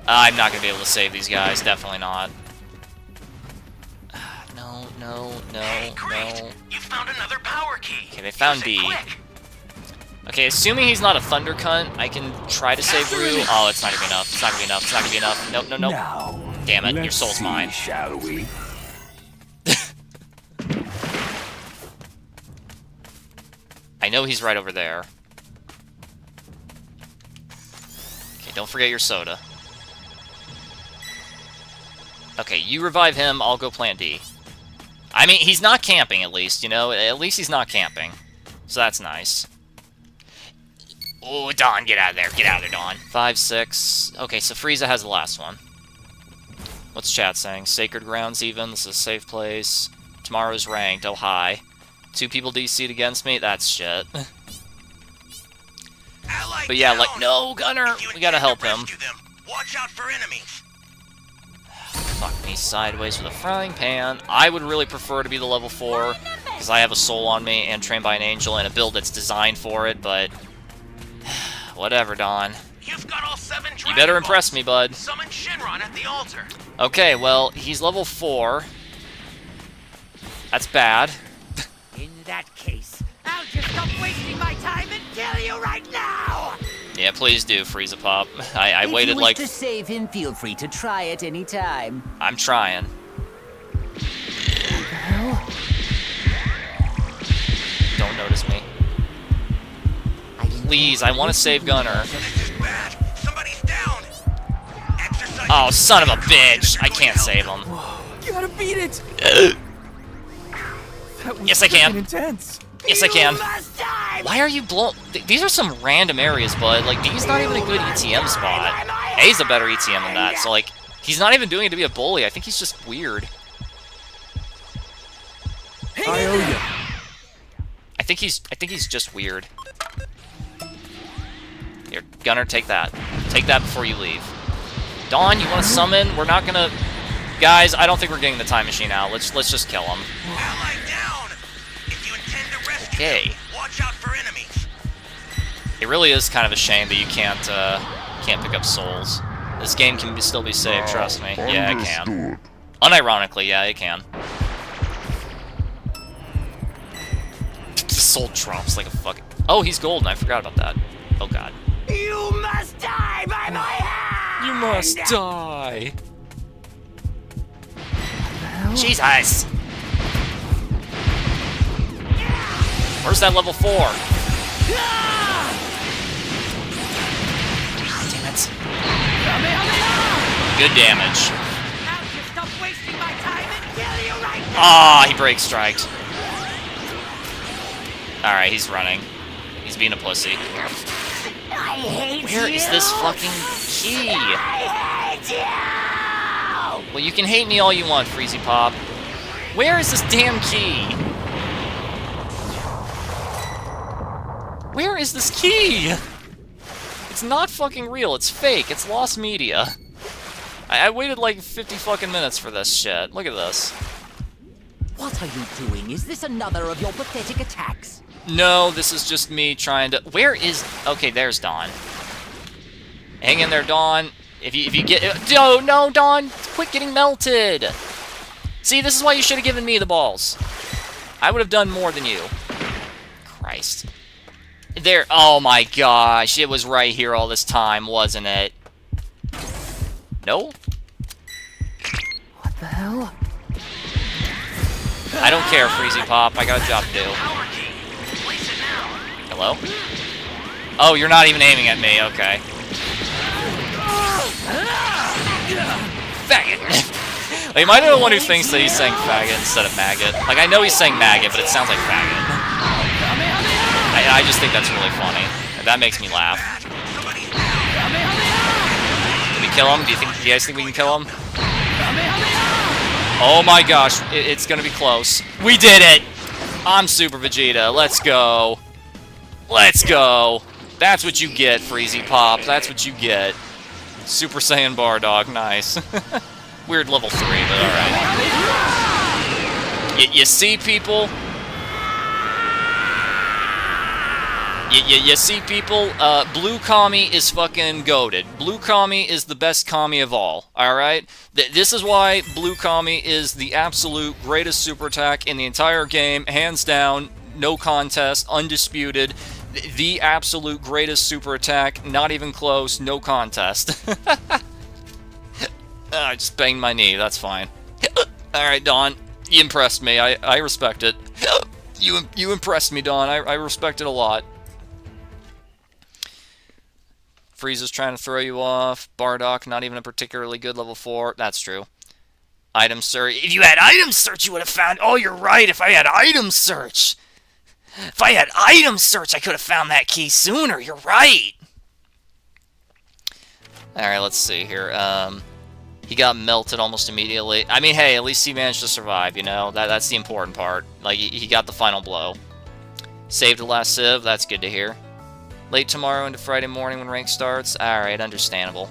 I'm not gonna be able to save these guys. Definitely not. No, no, Hey, great. no. You found another power key. Okay, they found Use it B. quick. Okay, assuming he's not a Thunder Cunt, I can try to save Rue. Oh, it's not gonna be enough. It's not gonna be enough. It's not gonna be enough. Nope, nope, nope. Now, Damn it, your let's soul's see, mine. Shall we? I know he's right over there. Okay, don't forget your soda. Okay, you revive him, I'll go plant D. I mean, he's not camping, at least, you know? At least he's not camping. So that's nice. Oh, Dawn, get out of there. Get out of there, Dawn. 5, 6. Okay, so Frieza has the last one. What's chat saying? Sacred Grounds even. This is a safe place. Tomorrow's ranked. Oh, hi. 2 people DC'd against me? That's shit. Ally But yeah, down. like, no, Gunner! If you We gotta intend help to him. rescue them, watch out for enemies. Fuck me sideways with a frying pan. I would really prefer to be the level 4, because I have a soul on me and Trained by an Angel and a build that's designed for it, but... whatever, Don. You've got all 7 You better Dragon impress Balls. me, bud. Summon Shinron at the altar. Okay, well, he's level 4. That's bad. In that case, I'll just stop wasting my time and kill you right now! Yeah, please do, Frieza Pop. I If waited you wish like... to save him, feel free to try it any time. I'm trying. Don't notice me. Please, I want to save Gunner. This is bad. Somebody's down. Exercise Oh, son of a caution if bitch! you're I going can't to help save them. him. You gotta beat it. That was Yes, I can. freaking intense. Yes, I can. Last time! Why are you blown? These are some random areas, bud. Like, D's not even a good ETM spot. A's a better ETM than that, so, like, he's not even doing it to be a bully. I think he's just weird. I owe you. I think he's just weird. Here, Gunner, take that. Take that before you leave. Dawn, you want to summon? We're not gonna... Guys, I don't think we're getting the time machine out. Let's just kill him. Ally down. If you intend to rescue Okay. them, watch out for enemies. It really is kind of a shame that you can't pick up souls. This game can still be saved, trust me. Yeah, it can. Unironically, yeah, it can. Soul drops like a fucking... Oh, he's golden. I forgot about that. Oh, God. You must die by my hand! You must die! Jesus! Where's that level 4? Damn it. Good damage. I'll just stop wasting my time and kill you right now! Ah, he break striked. Alright, he's running. He's being a pussy. I hate Where is this fucking key? I hate you! Well, you can hate me all you want, Freezy Pop. Where is this damn key? Where is this key? It's not fucking real. It's fake. It's lost media. I waited like 50 fucking minutes for this shit. Look at this. What are you doing? Is this another of your pathetic attacks? No, this is just me trying to... Where is... Okay, there's Dawn. Hang in there, Dawn. If you get... No, Dawn! Quit getting melted! See, this is why you should have given me the balls. I would have done more than you. Christ. There... Oh my gosh, it was right here all this time, wasn't it? No? What the hell? I don't care, Freezy Pop. I got a job to do. Power key. Place it now. Hello? Oh, you're not even aiming at me. Okay. Faggot! Like, am I the one who thinks that he's saying faggot instead of maggot? Like, I know he's saying maggot, but it sounds like faggot. I just think that's really funny. That makes me laugh. Did we kill him? Do you guys think we can kill him? Oh my gosh, it's gonna be close. We did it! I'm Super Vegeta. Let's go. Let's go. That's what you get, Freezy Pop. That's what you get. Super Saiyan Bardog. Nice. Weird level 3, but alright. You see, people? You see, people? Blue Kami is fucking goated. Blue Kami is the best Kami of all, alright? This is why Blue Kami is the absolute greatest super attack in the entire game. Hands down, no contest, undisputed. The absolute greatest super attack, not even close, no contest. I just banged my knee, that's fine. Alright, Dawn, you impressed me. I respect it. You impressed me, Dawn. I respect it a lot. Frieza's trying to throw you off. Bardock, not even a particularly good level 4. That's true. Item search. If you had item search, you would have found... Oh, you're right. If I had item search. If I had item search, I could have found that key sooner. You're right. Alright, let's see here. He got melted almost immediately. I mean, hey, at least he managed to survive, you know? That's the important part. Like, he got the final blow. Saved the last civ. That's good to hear. Late tomorrow into Friday morning when rank starts? Alright, understandable.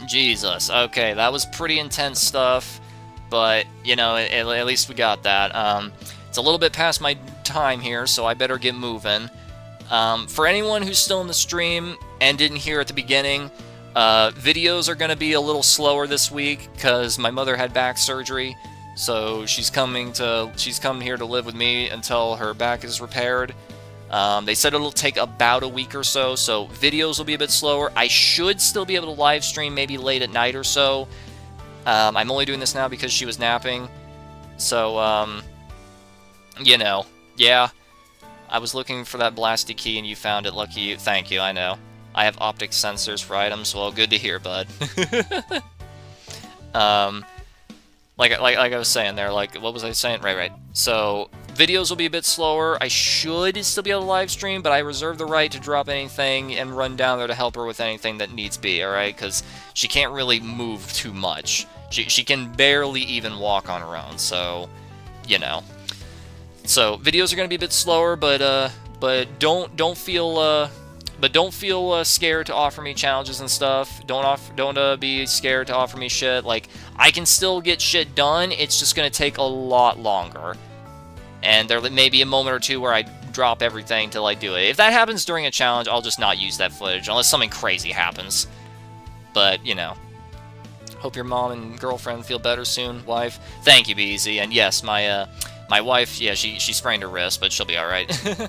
Jesus. Okay, that was pretty intense stuff. But, you know, at least we got that. It's a little bit past my time here, so I better get moving. For anyone who's still in the stream and didn't hear at the beginning, videos are going to be a little slower this week because my mother had back surgery. So she's coming here to live with me until her back is repaired. They said it'll take about a week or so videos will be a bit slower. I should still be able to live stream maybe late at night or so. I'm only doing this now because she was napping. So, you know, yeah. I was looking for that blasty key and you found it. Lucky you. Thank you, I know. I have optic sensors for items. Well, good to hear, bud. Like I was saying there, like, what was I saying? Right. So, videos will be a bit slower. I should still be able to live stream, but I reserve the right to drop anything and run down there to help her with anything that needs be, alright? Because she can't really move too much. She can barely even walk on her own, so, you know. So, videos are going to be a bit slower, but don't feel scared to offer me challenges and stuff. Don't be scared to offer me shit. Like, I can still get shit done. It's just gonna take a lot longer. And there may be a moment or two where I drop everything to like do it. If that happens during a challenge, I'll just not use that footage unless something crazy happens. But, you know. Hope your mom and girlfriend feel better soon, wife. Thank you, BZ. And yes, my wife, yeah, she sprained her wrist, but she'll be all right.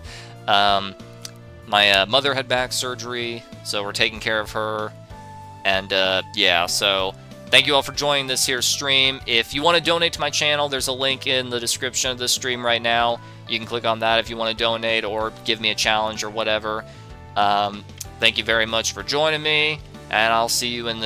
My mother had back surgery, so we're taking care of her. And yeah, so thank you all for joining this here stream. If you want to donate to my channel, there's a link in the description of this stream right now. You can click on that if you want to donate or give me a challenge or whatever. Thank you very much for joining me, and I'll see you in the